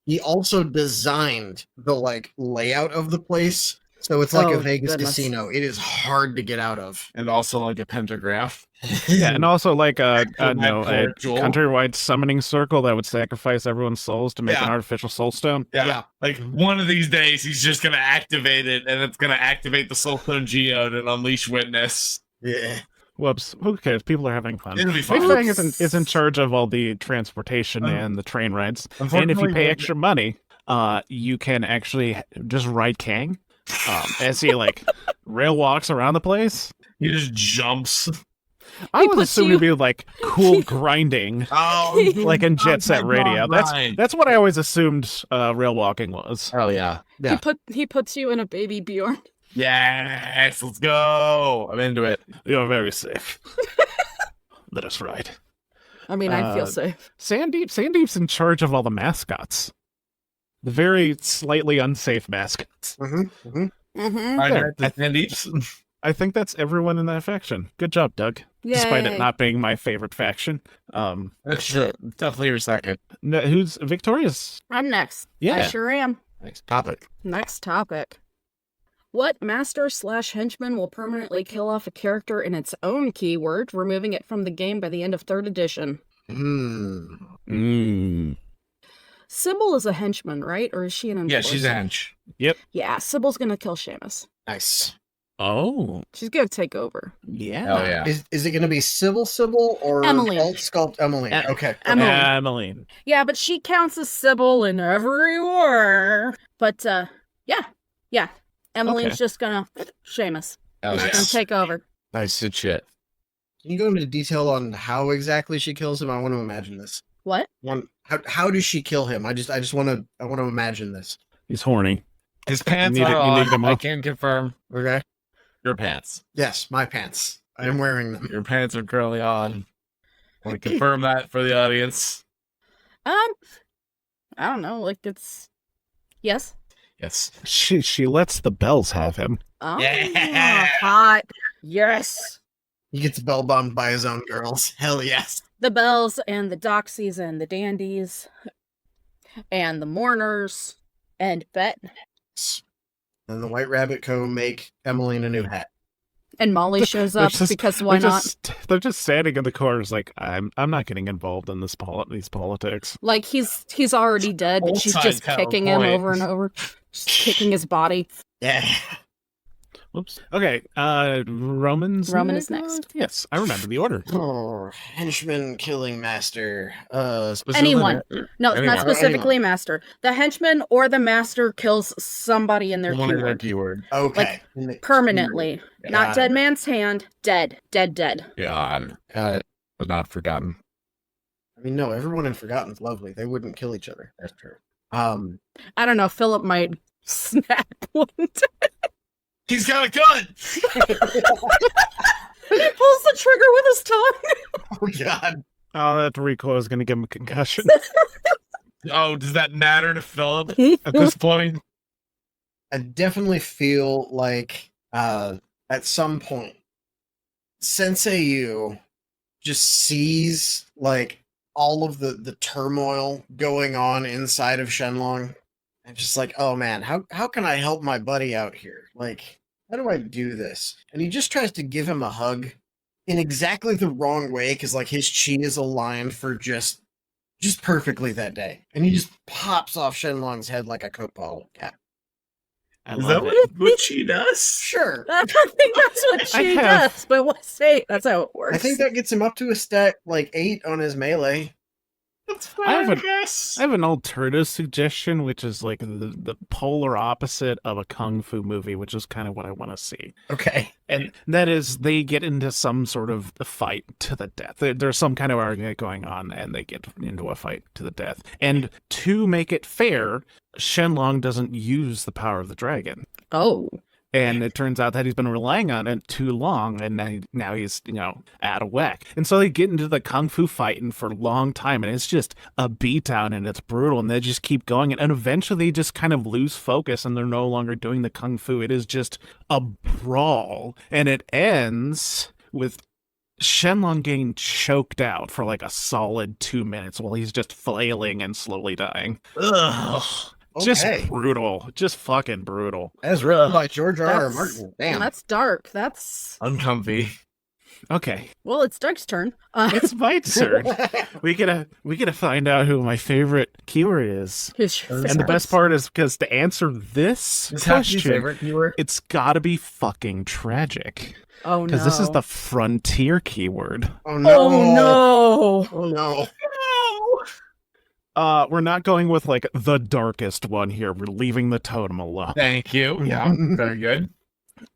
He also designed the like layout of the place, so it's like
Oh,
a Vegas
goodness.
casino. It is hard to get out of.
And also like a pentagram.
Yeah, and also like a
Jewel.
countrywide summoning circle that would sacrifice everyone's souls to make
Yeah.
an artificial soul stone.
Yeah. Like one of these days he's just gonna activate it and it's gonna activate the Soulstone Geode and unleash witness.
Yeah,
Whoops. Who cares? People are having fun.
It'll be
Big
fun.
Fang is in charge of all the transportation and the train rides. And if you pay extra money, you can actually just ride Kang as he like rail walks around the place.
He just jumps.
I
He
was
puts
assuming
you-
it'd be like cool grinding,
Oh,
like in Jet Set Radio. That's what I always assumed rail walking was.
hell yeah.
Yeah.
He puts you in a baby Bjorn.
Yes, let's go. I'm into it.
You're very safe. Let us ride.
I mean, I feel safe.
Sandeep's in charge of all the mascots. The very slightly unsafe mascots.
Mm-hmm.
Mm-hmm.
All right, Sandeeps.
I think that's everyone in that faction. Good job, Doug. Despite it
Yay.
not being my favorite faction.
That's definitely your second.
No, who's Victoria's?
I'm next.
Yeah.
I sure am.
Next topic.
Next topic. What master/henchman will permanently kill off a character in its own keyword, removing it from the game by the end of 3rd edition? Sybil is a henchman, right? Or is she an
Yeah,
enforcer?
she's a hench.
Yeah, Sybil's gonna kill Seamus.
Nice.
Oh,
She's gonna take over.
yeah.
Oh yeah.
Is it going to be Sybil or
Emmeline.
Alt Sculpt Emmeline? Okay.
Emmeline.
Emmeline.
Yeah, but she counts as Sybil in every war. But, yeah. Emmeline's
Okay.
just gonna Seamus.
Oh
She's
yeah.
gonna take over.
Nice good shit.
Can you go into detail on how exactly she kills him? I want to imagine this.
What?
How does she kill him? I want to imagine this.
He's horny.
His pants
You need
are
to- you need them
on. I
off.
can confirm.
Okay.
Your pants.
Yes, my pants. I am wearing them.
Your pants are currently on. Want to confirm that for the audience?
I don't know, like it's... Yes?
Yes.
She lets the bells have him.
Oh,
Yeah.
hot. Yes.
He gets bell bombed by his own girls. Hell yes.
The Bells and the Doxies and the Dandies and the Mourners and Bet
And the White Rabbit Co. make Emmeline a new hat.
and Molly shows up because why not?
They're just standing in the corners like, I'm not getting involved in these politics.
Like he's already dead, but she's
Old-time
just
kind of
kicking him
point.
over and over. Just kicking his body.
Yeah.
Whoops. Okay,
Roman is next.
Yes, I remember the order.
Oh, henchman killing master.
Anyone. No,
Anyone.
not specifically master. The henchman or the master kills somebody in their
One of their
keyword.
keyword.
Okay.
Permanently. Not
Got
dead
it.
man's hand. Dead. Dead.
God. Got it. But not forgotten.
I mean, no, everyone in Forgotten's lovely. They wouldn't kill each other. That's true.
I don't know. Philip might snap one day.
He's got a gun!
He pulls the trigger with his tongue.
Oh God.
Oh, that recoil is going to give him a concussion.
Oh, does that matter to Philip at this point?
I definitely feel like at some point, Sensei Yu just sees like all of the turmoil going on inside of Shenlong. And just like, oh man, how can I help my buddy out here? Like, how do I do this? And he just tries to give him a hug in exactly the wrong way because like his chi is aligned for just perfectly that day. And he just pops off Shenlong's head like a Coke bottle cap.
I
Is
love
that
it.
what she does?
Sure.
I think that's what
I
she
have-
does. But what state? That's how it works.
I think that gets him up to a stat like 8 on his melee.
That's
I have
fine,
a-
guess.
I have an alternative suggestion, which is like the polar opposite of a kung fu movie, which is kind of what I want to see.
Okay.
And that is they get into some sort of fight to the death. There's some kind of argument going on, and they get into a fight to the death. And to make it fair, Shenlong doesn't use the power of the dragon.
Oh.
And it turns out that he's been relying on it too long, and now he's, out of whack. And so they get into the kung fu fighting for a long time, and it's just a beatdown, and it's brutal, and they just keep going. And eventually they just kind of lose focus, and they're no longer doing the kung fu. It is just a brawl. And it ends with Shenlong getting choked out for like a solid 2 minutes while he's just flailing and slowly dying.
Ugh.
Just
Okay.
brutal. Just fucking brutal.
As written by George R. R.
That's-
Martin. Damn.
That's dark. That's...
Uncomfy.
Okay.
Well, it's Doug's turn.
It's my turn. We gotta find out who my favorite keyword is.
Who's your
And the
favorite?
best part is because to answer this
Is that your
question,
favorite keyword?
it's gotta be fucking tragic.
Oh, no.
Because this is the frontier keyword.
Oh no.
Oh, no.
Oh no.
We're not going with like the darkest one here. We're leaving the totem alone.
Thank you. Yeah, very good.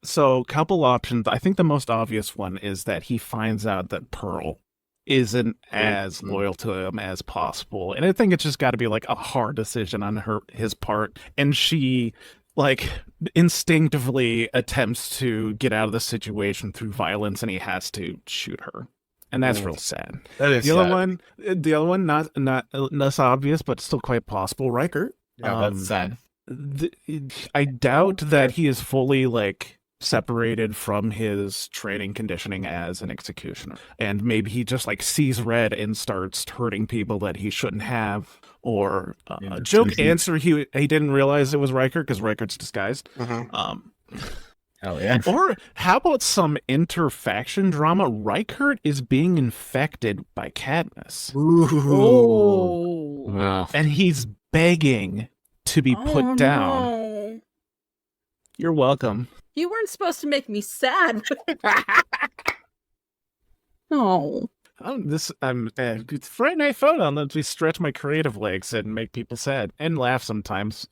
So, couple options. I think the most obvious one is that he finds out that Pearl isn't as loyal to him as possible. And I think it's just got to be like a hard decision on his part. And she like instinctively attempts to get out of the situation through violence, and he has to shoot her. And that's real sad.
That is
The other
sad.
one, not less obvious, but still quite possible. Riker.
Yeah, that's sad.
I doubt that he is fully like separated from his training conditioning as an executioner. And maybe he just like sees red and starts hurting people that he shouldn't have. Or a joke answer, he didn't realize it was Riker because Riker's disguised.
Hell yeah.
Or how about some interfaction drama? Riker is being infected by Cadmus.
Oh.
Wow.
And he's begging to be put down.
No.
You're welcome.
You weren't supposed to make me sad. No.
It's Friday Night Photo. Let me stretch my creative legs and make people sad and laugh sometimes.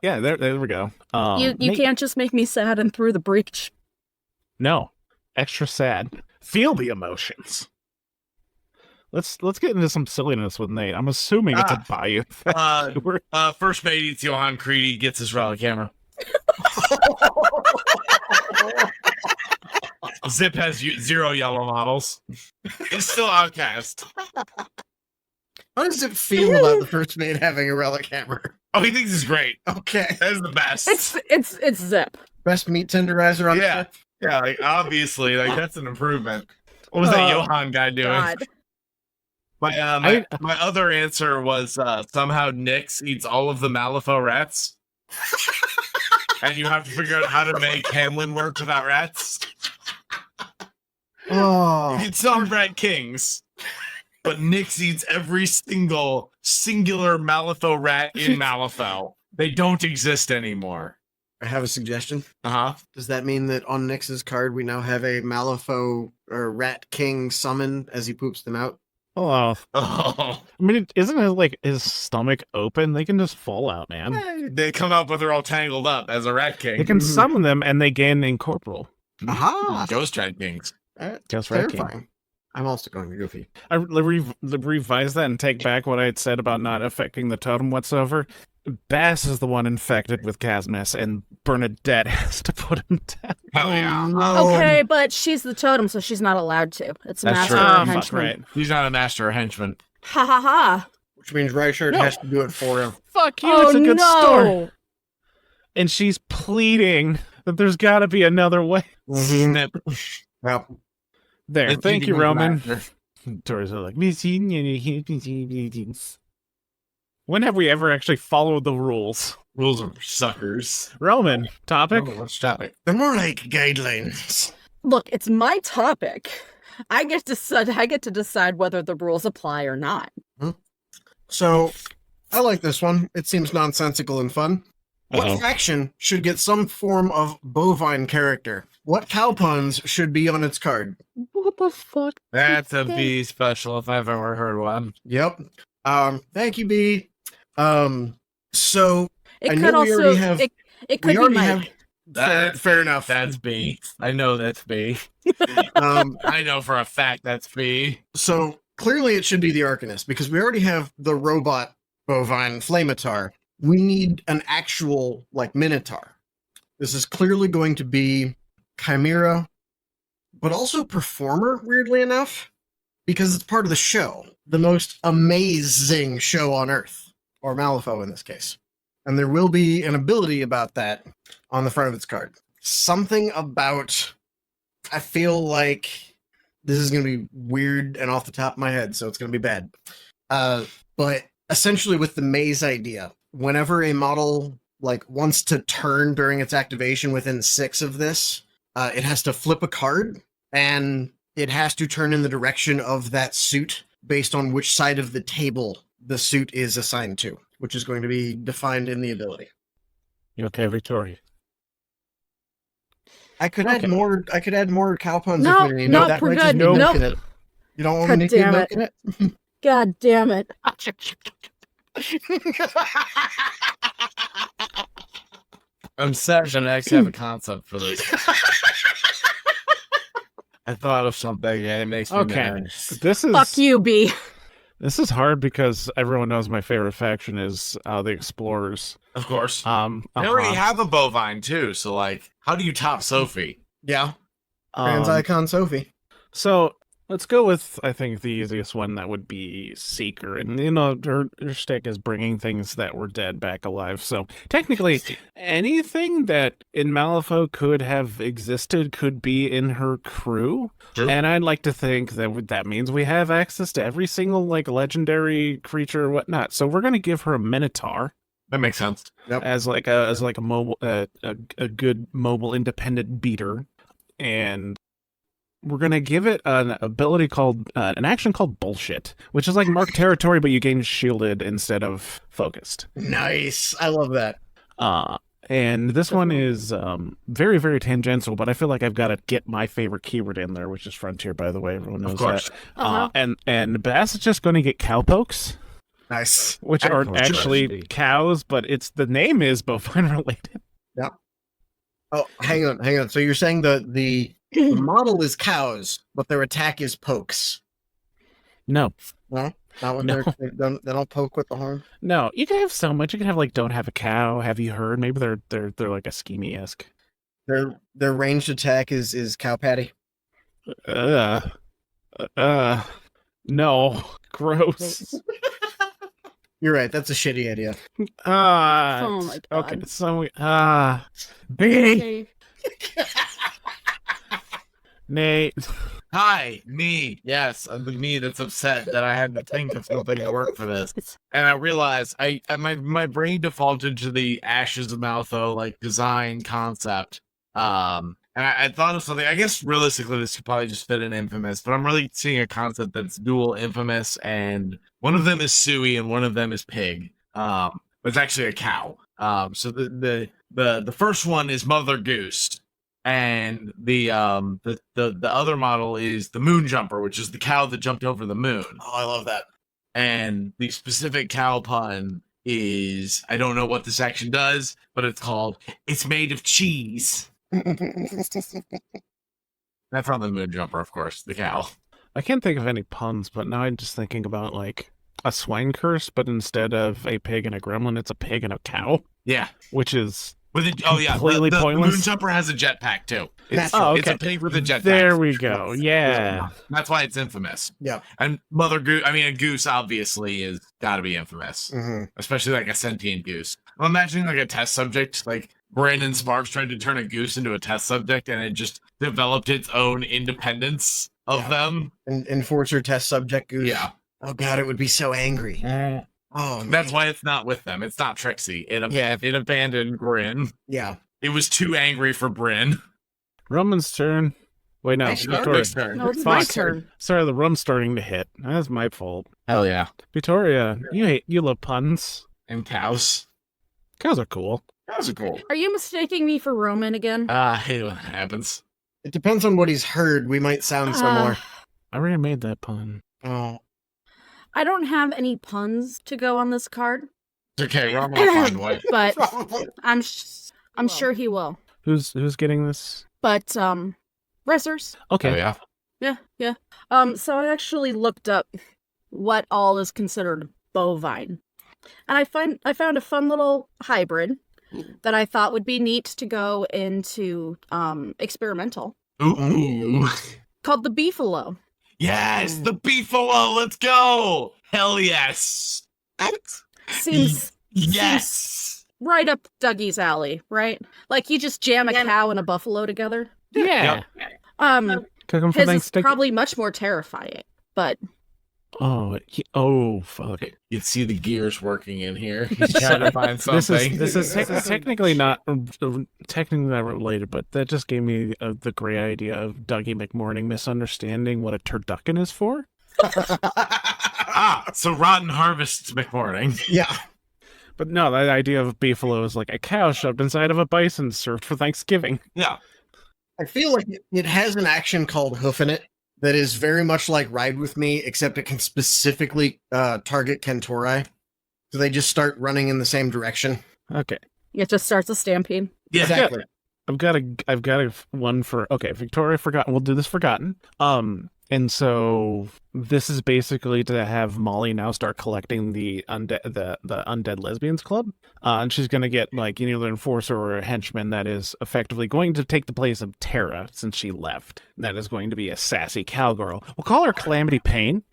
Yeah, there we go.
You can't just make me sad and through the breach.
No, extra sad. Feel the emotions. Let's get into some silliness with Nate. I'm assuming it's a Bayou.
First mate eats Johan Creedy, gets his relic camera. Zip has 0 yellow models. It's still Outcast.
How does it feel about the first mate having a relic hammer?
Oh, he thinks it's great.
Okay.
That's the best.
It's Zip.
Best meat tenderizer on the
Yeah.
ship?
Yeah, like obviously, like that's an improvement. What was that Johan guy doing?
God.
My other answer was somehow Nyx eats all of the Malifaux rats. And you have to figure out how to make Hamlin work without rats.
Oh.
It's on Rat Kings, but Nyx eats every single singular Malifaux rat in Malifaux. They don't exist anymore.
I have a suggestion.
Uh-huh.
Does that mean that on Nyx's card we now have a Malifaux or Rat King summon as he poops them out?
Oh,
Oh.
I mean, isn't it like his stomach open? They can just fall out, man.
They come out, but they're all tangled up as a Rat King.
They can summon them, and they gain incorporeal.
Aha!
Ghost Rat Kings.
Just Rat King.
Terrifying. I'm also going to Goofy.
I revise that and take back what I had said about not affecting the totem whatsoever. Bass is the one infected with Cadmus, and Bernadette has to put him down.
Hell yeah.
No.
Okay, but she's the totem, so she's not allowed to. It's a
That's
master
true.
or
Ah,
a
fuck,
henchman.
right.
He's not a master or henchman.
Ha ha ha.
Which means Reichert
No.
has to do it for him.
Fuck you,
Oh
it's a good
no.
story. And she's pleading that there's got to be another way.
Snip.
Well,
There,
It's
thank you,
eating
Roman.
master.
Doors are like, when have we ever actually followed the rules?
Rules are suckers.
Roman, topic?
Oh, let's stop it.
they're more like guidelines.
Look, it's my topic. I get to decide whether the rules apply or not.
So, I like this one. It seems nonsensical and fun.
Uh-oh.
What faction should get some form of bovine character? What cow puns should be on its card?
What the fuck?
That's a B special if I've ever heard one.
Yep. Thank you, B. So
It
I
could
know we
also
already have-
it
we
could be
already
Mike.
have fair enough.
That's B. I know that's B.
Um,
I know for a fact that's B.
so clearly it should be the Arcanist because we already have the robot bovine Flamatar. We need an actual like Minotaur. This is clearly going to be Chimera, but also Performer, weirdly enough, because it's part of the show. The most amazing show on Earth, or Malifaux in this case. And there will be an ability about that on the front of its card. Something about, I feel like this is going to be weird and off the top of my head, so it's going to be bad. But essentially with the maze idea, whenever a model like wants to turn during its activation within 6 of this, it has to flip a card and it has to turn in the direction of that suit based on which side of the table the suit is assigned to, which is going to be defined in the ability.
You okay, Victoria?
I could add more. I could add more cow puns.
No,
if we need.
no,
that
we're
might just
good.
be
Nope.
milking it. You don't want me
God
to keep
damn
milking it?
God damn it.
I'm sad I actually have a concept for this. I thought of something and it makes me
Okay.
mad.
This is
Fuck you, B.
This is hard because everyone knows my favorite faction is the Explorers.
Of course. They
Uh-huh.
already have a bovine too, so like, how do you top Sophie?
Yeah. Trans icon Sophie.
So Let's go with, I think, the easiest one. That would be Seeker. And, her stick is bringing things that were dead back alive. So, technically, anything that in Malifaux could have existed could be in her crew.
True.
And I'd like to think that means we have access to every single, legendary creature or whatnot. So, we're going to give her a Minotaur.
That makes sense.
Yep.
As a mobile, a good mobile independent beater. And we're going to give it an ability called, an action called Bullshit, which is like Mark Territory, but you gain shielded instead of focused.
Nice. I love that.
And this one is very, very tangential, but I feel like I've got to get my favorite keyword in there, which is Frontier, by the way. Everyone knows
Of course.
that. And Bass is just going to get cowpokes,
Nice.
which are
Excellent.
actually cows, but the name is bovine related.
Oh, hang on. So you're saying the model is cows, but their attack is pokes.
No.
No, not when
No.
they don't poke with the horn.
No, you can have so much. You can have don't have a cow. Have you heard? Maybe they're like a schemy-esque.
Their ranged attack is cow patty.
No, gross.
You're right. That's a shitty idea.
Oh my god.
Okay, so
Okay.
Nate.
Hi, me. Yes, I'm the me that's upset that I had to think of something to work for this. And I realized my brain defaulted to the Ashes of Malifaux design concept. And I thought of something. I guess realistically this could probably just fit in Infamous, but I'm really seeing a concept that's dual Infamous, and one of them is Suey and one of them is Pig. But it's actually a cow. So the first one is Mother Goose. And the other model is the Moon Jumper, which is the cow that jumped over the moon.
Oh, I love that.
And the specific cow pun is, I don't know what this action does, but it's called "It's made of cheese." That's from the Moon Jumper, of course, the cow.
I can't think of any puns, but now I'm just thinking about a swine curse, but instead of a pig and a gremlin, it's a pig and a cow,
Yeah.
which is
Completely
pointless.
The Moon Jumper has a jetpack too. It's
okay.
a pig with a jetpack.
There we go. Yeah.
That's why it's infamous.
Yeah.
And Mother Goose, a goose obviously is got to be infamous, especially a sentient goose. I'm imagining a test subject, Brandon Sparks tried to turn a goose into a test subject, and it just developed its own independence of them.
Enforcer test subject goose.
Yeah.
Oh god, it would be so angry. Oh,
That's why it's not with them. It's not Trixie. It abandoned Bryn.
Yeah.
It was too angry for Bryn.
Roman's turn. Wait, no.
Nice
Victoria.
turn.
No, it's my
Fuck.
turn.
Sorry, the rum's starting to hit. That's my fault.
Hell yeah.
Victoria, you love puns.
And cows.
Cows are cool.
Cows are cool.
Are you mistaking me for Roman again?
I hate when that happens.
It depends on what he's heard. We might sound similar.
I already made that pun.
Oh.
I don't have any puns to go on this card,
It's okay, we're all gonna find one.
but I'm sure he will.
Who's getting this?
But Ressers.
Okay.
Oh, yeah.
Yeah. So I actually looked up what all is considered bovine. And I found a fun little hybrid that I thought would be neat to go into experimental
Ooh.
called the beefalo.
Yes, the beefalo, let's go. Hell yes.
Seems
Yes.
right up Dougie's alley, right? You just jam a cow and a buffalo together.
Yeah. Cook them for
His is
Thanksgiving.
probably much more terrifying, but
Oh, fuck.
You can see the gears working in here. He's trying to find something.
This is technically not related, but that just gave me the great idea of Dougie McMorning misunderstanding what a turducken is for.
So Rotten Harvest McMorning.
Yeah.
But no, the idea of beefalo is like a cow shoved inside of a bison served for Thanksgiving.
Yeah.
I feel like it has an action called Hoofing It that is very much like Ride With Me, except it can specifically target Kentori. So they just start running in the same direction.
Okay.
it just starts a stampede.
Yeah.
Exactly.
I've got a one for Victoria Forgotten. We'll do this Forgotten. And so this is basically to have Molly now start collecting the undead lesbians club, and she's going to get like either an enforcer or a henchman that is effectively going to take the place of Tara since she left. That is going to be a sassy cowgirl. We'll call her Calamity Payne.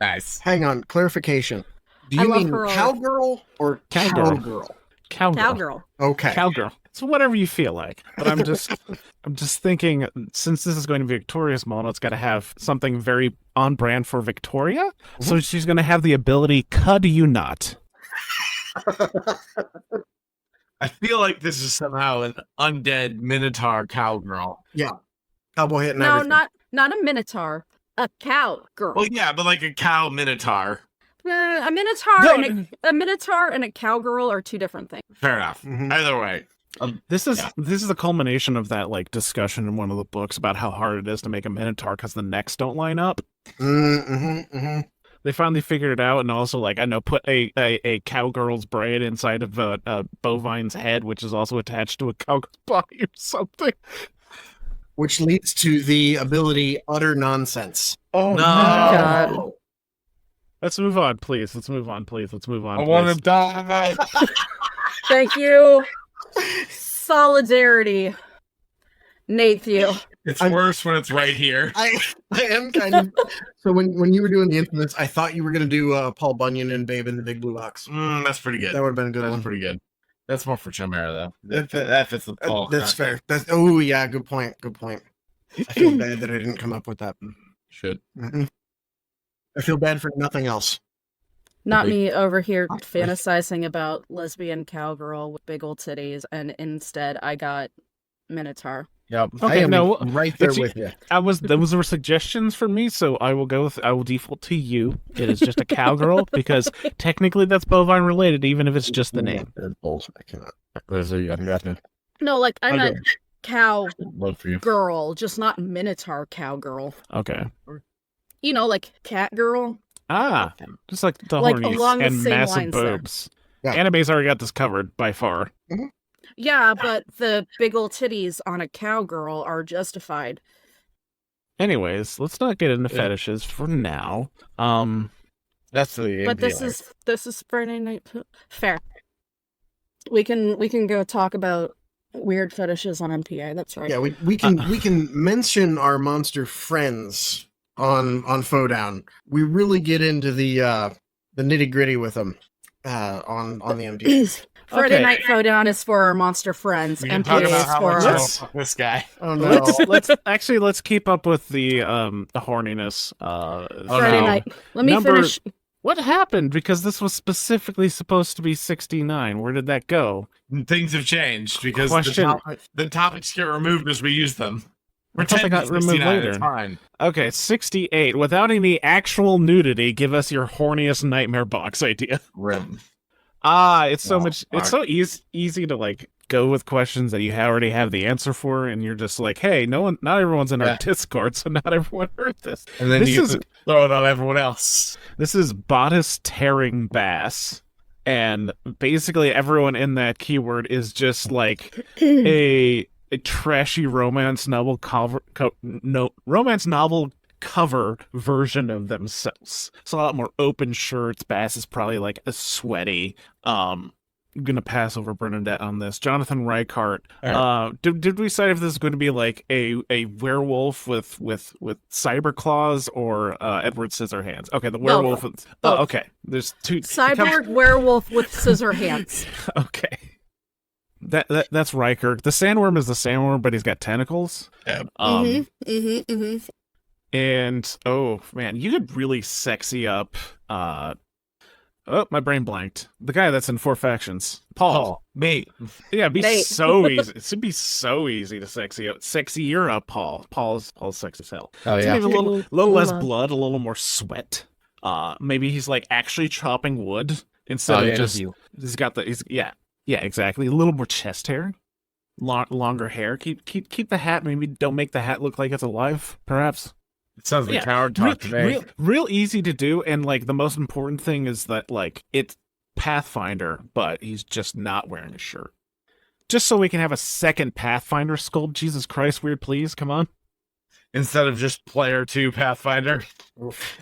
Nice.
Hang on, clarification. Do
I
you
love
mean
her.
cowgirl or
Cowgirl.
cowgirl?
Cowgirl.
Okay.
Cowgirl. It's whatever you feel like. But I'm just thinking, since this is going to be Victoria's model, it's got to have something very on brand for Victoria. So she's going to have the ability, cud you not.
I feel like this is somehow an undead Minotaur cowgirl.
Cowboy hitting
No,
everything.
not a minotaur. A cowgirl.
Well, yeah, but like a cow Minotaur.
A minotaur
No,
and a minotaur and a cowgirl are two different things.
Fair enough.
Mhm.
Either way.
This is
Yeah.
this is a culmination of that like discussion in one of the books about how hard it is to make a minotaur because the necks don't line up. They finally figured it out, and also like I know put a cowgirl's braid inside of a bovine's head, which is also attached to a cowgirl's body or something.
Which leads to the ability utter nonsense.
Oh
No.
God.
Let's move on, please. Let's move on, please. Let's move on.
I want
please.
to die.
Thank you. Solidarity. Nathan.
It's
I'm-
worse when it's right here.
I am kind of. So when you were doing the infamous, I thought you were going to do Paul Bunyan and Babe in the Big Blue Box.
That's pretty good.
That would have been a good
That's
one.
pretty good. That's more for Chimera, though. That fits the Paul.
That's fair. Oh yeah, good point. Good point. I feel bad that I didn't come up with that.
Should.
Mhm. I feel bad for nothing else.
Not me over here fantasizing about lesbian cowgirl with big old titties, and instead I got minotaur.
Yep.
I
Okay,
am
no,
right there
it's-
with you.
those were suggestions from me, so I will default to you. It is just a cowgirl because technically that's bovine related, even if it's just the name.
I cannot.
No, like I
I'll
meant cowgirl,
Love for you.
just not minotaur cowgirl.
Okay.
You know, like catgirl.
Ah, just like the
Like,
hornies
along the
and
same
massive
lines there.
boobs.
Yeah.
Anime's already got this covered by far.
Yeah, but the big old titties on a cowgirl are justified.
Anyways, let's not get into fetishes for now.
That's the.
But this is Friday night. Fair. We can go talk about weird fetishes on MPA. That's right.
Yeah, we can mention our monster friends on Faux-Down. We really get into the nitty gritty with them on the MPA.
Friday
Okay.
night Faux-Down is for our monster friends.
We can talk
MPA
about
is
how
for
much
our...
I fuck this guy.
Oh no!
let's keep up with the horniness.
Friday
no.
night. Let me
Number-
finish.
What happened? Because this was specifically supposed to be 69. Where did that go?
Things have changed because
Question.
the topics get removed as we use them.
I thought they got removed
69,
later.
It's fine.
Okay, 68. Without any actual nudity, give us your horniest nightmare box idea.
Rim.
It's so
Oh,
much. It's so easy to like go with questions that you already have the answer for, and you're just like, hey, not everyone's in our
Yeah.
Discord, so not everyone heard this.
And then
This
you
is-
throw it on everyone else.
This is bodice tearing bass, and basically everyone in that keyword is just like a trashy romance novel romance novel cover version of themselves. It's a lot more open shirts. Bass is probably like a sweaty. I'm gonna pass over Bernadette on this. Jonathan Reichardt. Did we decide if this is going to be like a werewolf with cyber claws or Edward Scissorhands? Okay, the werewolf.
Both.
Okay, there's two.
Cyborg werewolf with scissor hands.
Okay. That's Riker. The sandworm is the sandworm, but he's got tentacles.
Yeah.
And oh man, you could really sexy up. Oh, my brain blanked. The guy that's in Four Factions, Paul.
Me.
Yeah, it'd be
Nate.
so easy. It should be so easy to sexier up Paul. Paul's sexy as hell.
Oh
So maybe a little less
Love.
blood, a little more sweat. Maybe he's like actually chopping wood instead of just. He's got yeah, exactly. A little more chest hair, longer hair. Keep the hat. Maybe don't make the hat look like it's alive. Perhaps.
It sounds like
Yeah.
coward talk to me.
Real easy to do, and like the most important thing is that like it's Pathfinder, but he's just not wearing a shirt. Just so we can have a second Pathfinder sculpt. Jesus Christ, Wyrd, please come on.
instead of just player 2 Pathfinder.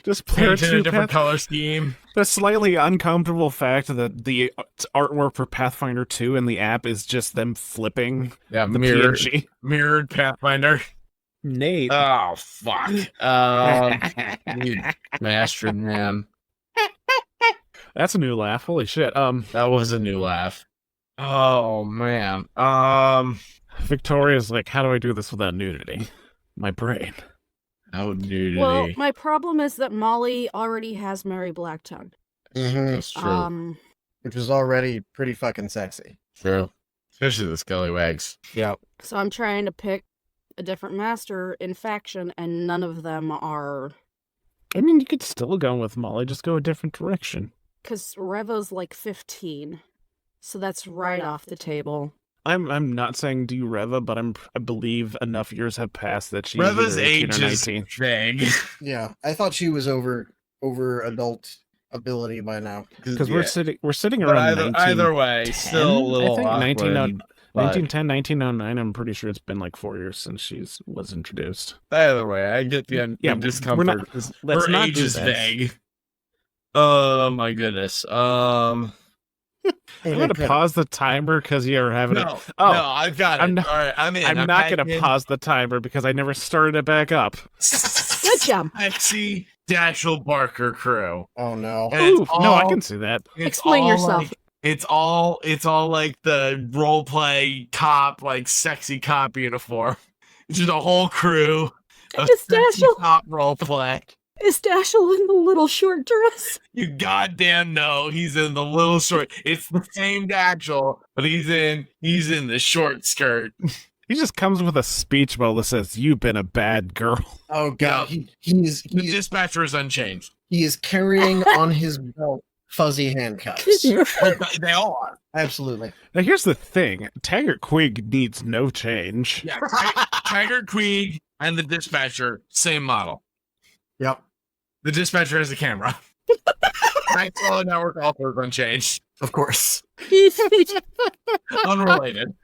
Just player
Painted a
2
different color scheme.
The slightly uncomfortable fact that the artwork for Pathfinder 2 in the app is just them flipping
Yeah,
the
mirrored,
PNG.
mirrored Pathfinder.
Nate.
Oh, fuck. You bastard, man.
That's a new laugh. Holy shit.
That was a new laugh. Oh, man.
Victoria's like, how do I do this without nudity? My brain.
How nudity.
Well, my problem is that Molly already has Mary Blacktongue.
That's true.
Which was already pretty fucking sexy.
True. Especially the Scallywags.
Yeah.
So I'm trying to pick a different master in faction, and none of them are...
I mean, you could still go with Molly, just go a different direction.
Because Revo's like 15. So that's right off the table.
I'm not saying do Reva, but I believe enough years have passed that she's
Reva's
either 18
age
or
is
19.
vague.
Yeah. I thought she was over adult ability by now.
Because we're sitting
But
around
either way,
1910,
still a little
I think
awkward.
1910, 1909. I'm pretty sure it's been like 4 years since she was introduced.
Either way, I get the
Yeah,
discomfort.
we're not. Let's
Her
not
age
do
is
that.
vague. Oh my goodness.
I'm gonna pause the timer because you're having it.
No,
Oh,
no, I've got it.
I'm not-
All right, I'm in.
I'm not gonna pause the timer because I never started it back up.
Good job.
Sexy Dashel Barker crew.
Oh no.
And it's
Ooh, no, I
all-
can see that.
it's
Explain
all
yourself.
like- it's all like the role play cop, like sexy cop uniform. It's just a whole crew of
Is
sexy
Dashel-
cop role play.
Is Dashel in the little short dress?
You goddamn know he's in the little short. It's the same Dashel, but he's in the short skirt.
He just comes with a speech bubble that says, "You've been a bad girl."
Oh god. He's
The dispatcher is unchanged.
he is carrying on his belt fuzzy handcuffs.
They all are.
Absolutely.
Now, here's the thing: Taggart Quig needs no change.
Yeah, Tiger Queeg and the dispatcher, same model.
Yep.
The dispatcher has a camera. Nightcrawler network also is unchanged.
Of course.
Unrelated.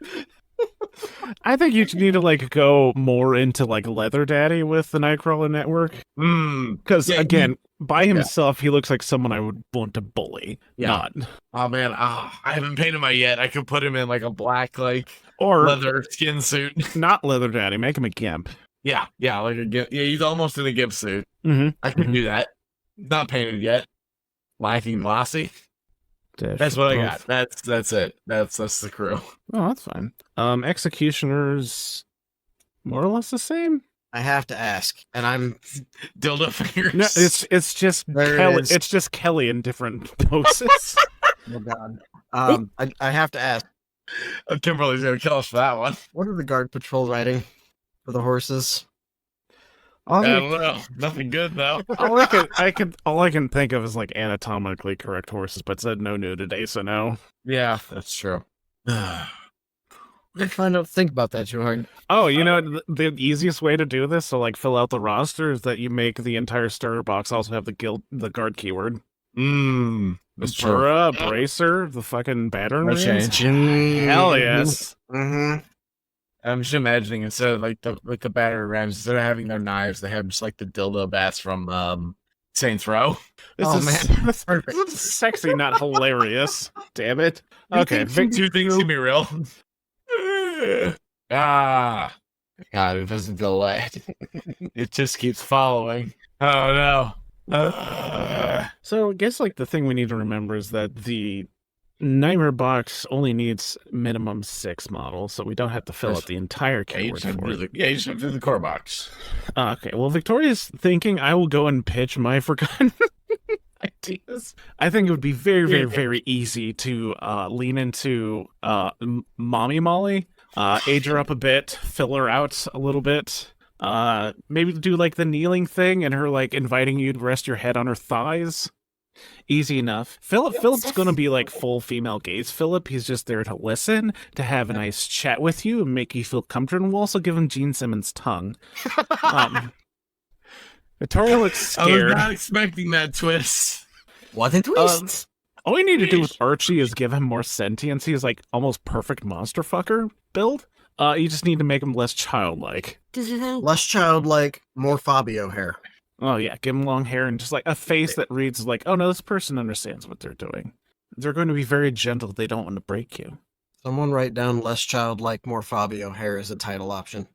I think you need to like go more into like Leather Daddy with the Nightcrawler network, because
Yeah,
again, by himself, he looks like someone I would want to bully.
Yeah.
Not
Oh man, I haven't painted him yet. I could put him in like a black like
or
leather skin suit.
not Leather Daddy. Make him a gimp.
Yeah, like a gimp. Yeah, he's almost in a gimp suit.
Mm-hmm.
I can do that. Not painted yet. Lacking glossy. That's what I got. That's it. That's the crew.
Oh, that's fine. Executioners, more or less the same.
I have to ask, and I'm
Dildo fingers.
No, it's just
There it
Kelly.
is.
It's just Kelly in different poses.
oh god. I have to ask,
Kimberly's gonna kill us for that one.
what are the guard patrol riding for the horses?
All
I
I,
don't know. Nothing good though.
all I can think of is like anatomically correct horses, but it said no nudity, so no.
Yeah, that's true.
I trying to think about that too hard.
Oh, you know the easiest way to do this, so like fill out the roster, is that you make the entire starter box also have the guard keyword.
That's true.
Burra, bracer, the fucking battering
No
rams.
change.
Hell yes.
Mm-hmm.
I'm just imagining instead of like the batter rams, instead of having their knives, they have just like the dildo bats from Saints Row.
This
Oh,
is
man.
this is sexy, not hilarious. Damn it. Okay,
Two things can be real. God, it doesn't delay. It just keeps following. Oh no.
So I guess like the thing we need to remember is that the Nightmare box only needs minimum 6 models, so we don't have to fill out the entire
Yeah, you
keyword
just have to
for
do
it.
you just have to do the core box.
Okay, well, Victoria's thinking I will go and pitch my forgotten ideas. I think it would be very, very, very easy to lean into Mommy Molly, age her up a bit, fill her out a little bit. Maybe do like the kneeling thing and her like inviting you to rest your head on her thighs. Easy enough. Philip's gonna be like full female gaze. Philip, he's just there to listen, to have a nice chat with you and make you feel comfortable. And we'll also give him Gene Simmons' tongue. Victoria looks
I was
scared.
not expecting that twist.
What a twist!
All we need to do with Archie is give him more sentience. He's like almost perfect monster fucker build. You just need to make him less childlike.
Less childlike, more Fabio hair.
Oh yeah, give him long hair and just like a face that reads like, oh no, this person understands what they're doing. They're going to be very gentle. They don't want to break you.
Someone write down less childlike, more Fabio hair as a title option.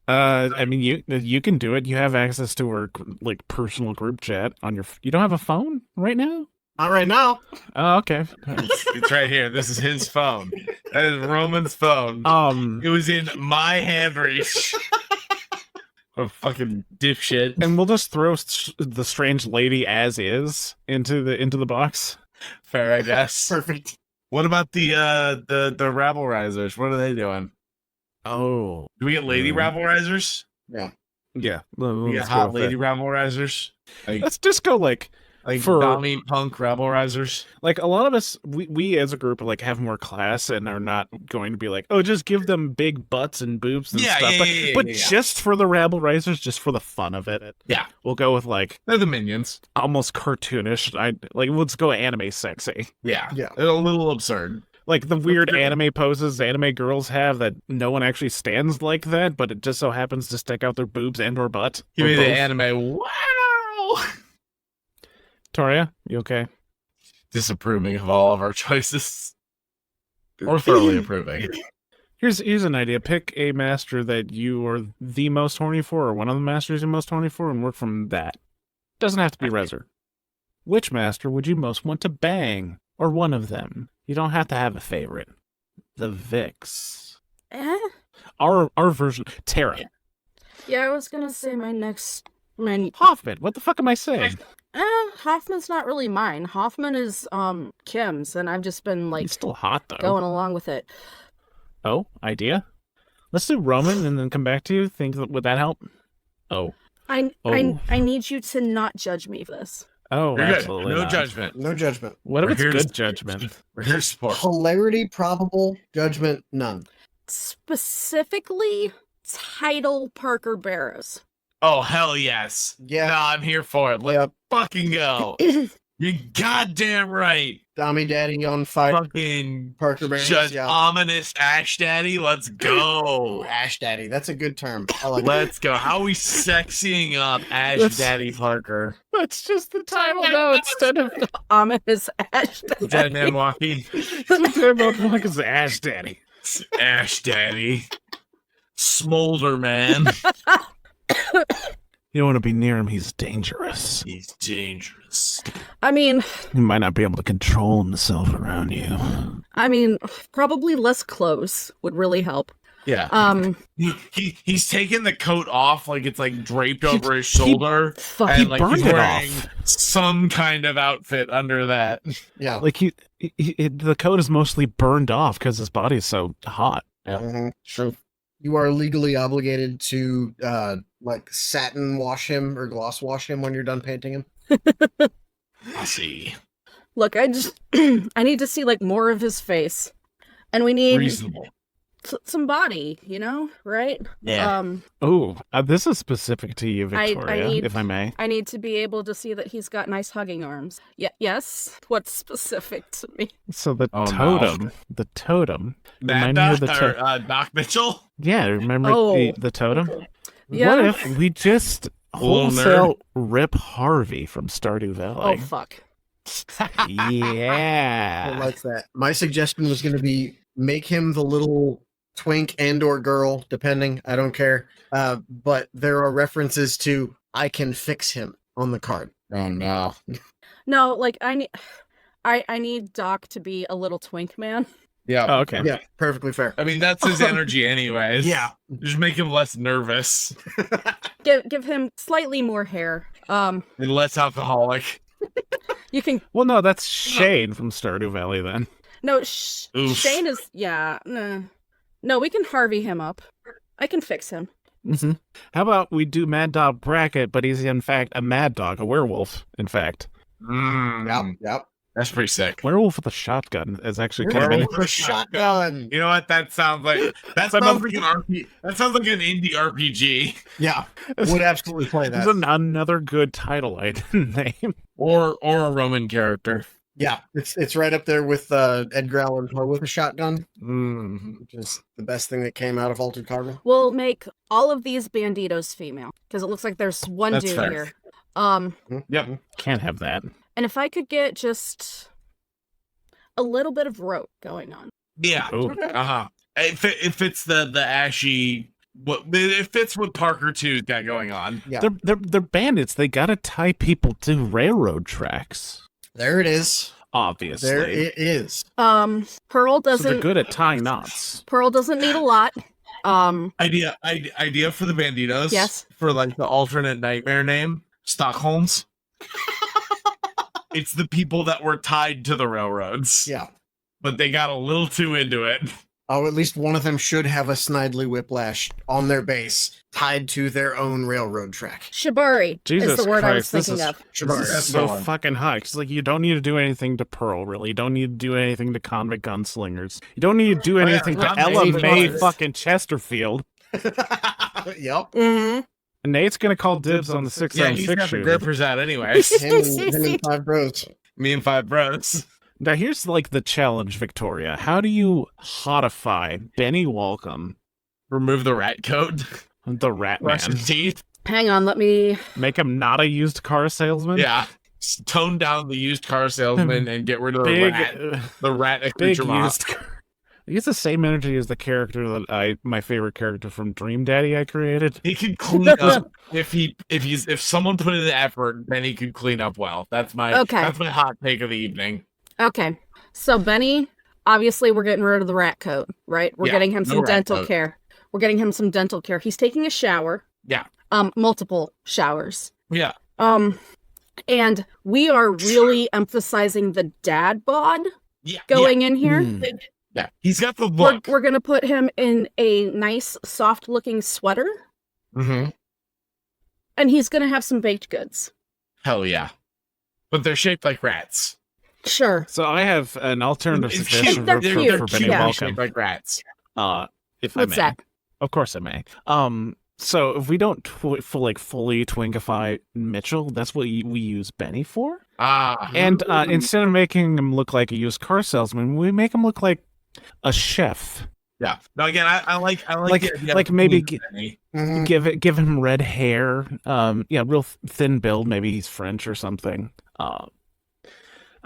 I mean, you can do it. You have access to our like personal group chat on your. You don't have a phone right now?
Not right now.
Oh, okay.
It's right here. This is his phone. That is Roman's phone. It was in my hand reach. A fucking dipshit.
And we'll just throw the strange lady as is into the box.
Fair, I guess.
Perfect.
What about the rabble risers? What are they doing?
Oh,
Do we get lady rabble risers?
yeah.
We
Let's
get
go
hot
with
lady
that.
rabble risers? Like
Let's just go like for-
Dommy punk rabble risers?
a lot of us. We as a group like have more class and are not going to be like, oh, just give them big butts and boobs and
Yeah,
stuff.
yeah,
but
yeah.
just for the rabble risers, just for the fun of it.
Yeah.
We'll go with like
They're the minions.
almost cartoonish. Let's go anime sexy.
Yeah.
Yeah.
They're a little absurd.
Like the weird anime poses anime girls have that no one actually stands like that, but it just so happens to stick out their boobs and or butt.
Give
or
me the
both.
anime. Wow.
Toria, you okay?
Disapproving of all of our choices. Or thoroughly approving.
Here's an idea. Pick a master that you are the most horny for, or one of the masters you're most horny for, and work from that. Doesn't have to be Rezer. Which master would you most want to bang? Or one of them. You don't have to have a favorite. The Vix. Our version. Tara.
Yeah, I was gonna say my next.
Hoffman. What the fuck am I saying?
Hoffman's not really mine. Hoffman is Kim's, and I've just been like
He's still hot though.
going along with it.
Oh, idea? Let's do Roman and then come back to you. Would that help? Oh.
I
Oh.
need you to not judge me for this.
Oh,
You're good.
absolutely.
No
not.
judgment.
No judgment.
What if
We're
it's
here to-
good judgment?
We're here to support.
Hilarity, probable, judgment, none.
Specifically, title Parker Barrows.
Oh, hell yes.
Yeah.
No, I'm here for it. Let's
Yep.
fucking go. You're goddamn right.
Dommy Daddy on fire.
Fucking
Parker Barrows.
just
Yeah.
ominous Ash Daddy. Let's go.
Ash Daddy. That's a good term. I like
Let's go. How are we sexying up Ash
That's-
Daddy Parker?
That's just the title now instead of
Ominous Ash.
Dead man walking.
like it's Ash Daddy.
Ash Daddy. Smolder man.
You don't want to be near him. He's dangerous.
He's dangerous.
I mean,
He might not be able to control himself around you.
probably less clothes would really help.
Yeah. He's taking the coat off like it's like draped over his shoulder.
Fuck.
And
He
like
burned
he's
it
wearing
off.
some kind of outfit under that.
Yeah.
Like the coat is mostly burned off because his body is so hot.
True. You are legally obligated to like satin wash him or gloss wash him when you're done painting him.
I see.
Look, I need to see like more of his face, and we need
Reasonable.
some body, right?
Yeah.
Oh, this is specific to you,
I
Victoria,
need-
if I may.
I need to be able to see that he's got nice hugging arms. Yes. What's specific to me?
So the
Oh, no.
totem.
Mad
Remind me of
Doc
the
or Doc Mitchell?
Yeah, remember
Oh.
the totem?
Yeah.
What if we just
Little
wholesale rip Harvey from Stardew
Oh
Valley?
fuck.
I
Yeah.
like that. My suggestion was going to be make him the little twink and or girl, depending. I don't care. But there are references to I can fix him on the card.
Oh no.
No, like I need Doc to be a little twink man.
Yeah.
Oh, okay.
Yeah, perfectly fair.
I mean, that's his energy anyways.
Yeah.
Just make him less nervous
Give him slightly more hair.
and less alcoholic.
You can
Well, no, that's Shane from Stardew Valley then.
no.
Oof.
Shane is nah. No, we can Harvey him up. I can fix him.
Mm-hmm. How about we do Mad Dog Bracket, but he's in fact a mad dog, a werewolf, in fact.
Yep.
That's pretty sick.
Werewolf with a shotgun is actually kind of
Werewolf
an...
with a
shotgun.
You know what? That sounds like that sounds like an RP. That sounds like an indie RPG
Yeah, would absolutely play
It's
that.
another good title I didn't name.
or a Roman character.
Yeah, it's right up there with Edgar Allan Poe with a shotgun, which is the best thing that came out of Altered Carbon.
We'll make all of these banditos female because it looks like there's one
That's
dude
fair.
here.
Yep.
Can't have that.
And if I could get just a little bit of rope going on.
Yeah.
Ooh.
Uh-huh. It fits the ashy. It fits what Parker 2's got going on.
Yeah,
They're bandits. They gotta tie people to railroad tracks.
there it is.
Obviously.
There it is.
Pearl
So they're
doesn't
good at tying knots.
Pearl doesn't need a lot.
Idea for the Banditos.
Yes.
For like the alternate nightmare name, Stockholms. It's the people that were tied to the railroads.
Yeah.
But they got a little too into it.
Oh, at least one of them should have a Snidely Whiplash on their base, tied to their own railroad track.
Shibari
Jesus
is the word
Christ,
I was thinking of.
Shibari,
This is
that's
so
the one.
fucking hot. It's like you don't need to do anything to Pearl, really. You don't need to do anything to convict gunslingers. You don't need to do
yeah,
anything to
Ron
Ella
May
May
was.
fucking Chesterfield.
Yep.
Mm-hmm.
And Nate's gonna call dibs on the
Yeah, he's
676
got the
shooter.
grippers out anyways.
Him and 5 bros.
Me and 5 bros.
Now here's like the challenge, Victoria. How do you hotify Benny Walcom,
Remove the rat coat.
the Rat
Brush
Man?
his teeth.
Hang on, let me.
Make him not a used car salesman?
Yeah. Tone down the used car salesman and get rid of the
Big,
rat. The rat
big
accoutrement.
used car. He has the same energy as the character that my favorite character from Dream Daddy I created.
He could clean up if someone put in the effort, then he could clean up well. That's my hot take of the evening.
Okay, so Benny, obviously we're getting rid of the rat coat, right? We're
Yeah,
getting him
no
some
rat
dental
coat.
care. We're getting him some dental care. He's taking a shower.
Yeah.
Multiple showers.
Yeah.
And we are really emphasizing the dad bod
Yeah.
going in here.
Yeah. He's got the look.
We're gonna put him in a nice, soft-looking sweater,
Mm-hmm.
and he's gonna have some baked goods.
Hell yeah. But they're shaped like rats.
Sure.
So I have an alternative
It's
suggestion
cute.
They're
for
cute.
Benny
Yeah.
Walcom.
Shaped like rats.
If I
What's
may.
that?
Of course I may. So if we don't fully twinkify Mitchell, that's what we use Benny for. And instead of making him look like a used car salesman, we make him look like a chef.
Yeah. No, again, I like
Like-
the idea
like
of
maybe
Benny.
Mhm.
Give him red hair. Real thin build. Maybe he's French or something.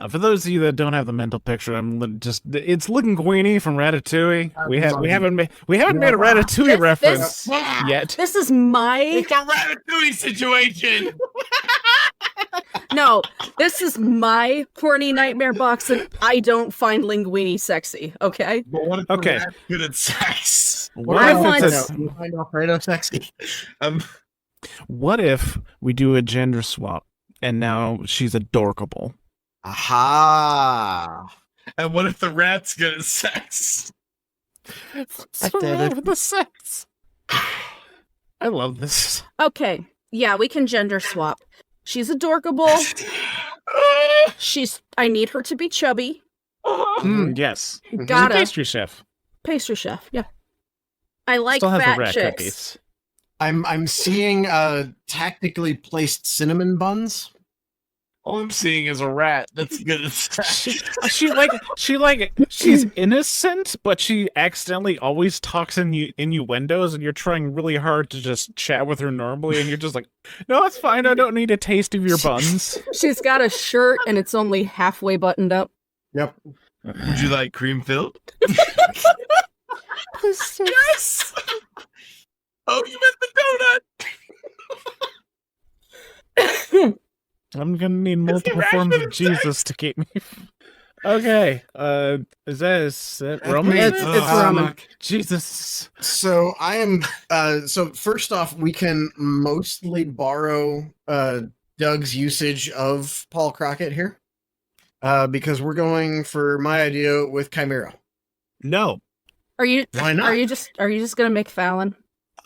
For those of you that don't have the mental picture, it's Linguini from Ratatouille. We haven't made a Ratatouille reference yet.
This is my
It's a Ratatouille situation.
no. This is my horny nightmare box, and I don't find Linguini sexy. Okay.
But what if
Okay.
the rat's good at sex?
What
I
if
want-
it's
You find Alfredo sexy.
what if we do a gender swap and now she's adorkable?
Aha.
And what if the rat's good at sex?
What's
did
wrong
it.
with the sex? I love this.
Okay. Yeah, we can gender swap. She's adorkable. I need her to be chubby.
Yes. She's a
Gotta.
pastry chef.
Pastry chef. Yeah. I like
Still has
fat
the rat
chicks.
cookies.
I'm seeing tactically placed cinnamon buns.
All I'm seeing is a rat that's good at sex.
She's innocent, but she accidentally always talks in innuendos, and you're trying really hard to just chat with her normally, and you're just like, no, it's fine. I don't need a taste of your buns.
She's got a shirt and it's only halfway buttoned up.
Yep.
Would you like cream filled?
Yes.
Oh, you meant the donut.
I'm gonna need multiple
rat
forms
good
of
at
Jesus to keep me. Okay. Is that Roman?
It's ramen.
Jesus.
So I am. So first off, we can mostly borrow Doug's usage of Paul Crockett here, because we're going for my idea with Chimera.
No.
Are you?
Why not?
Are you just gonna make Fallon?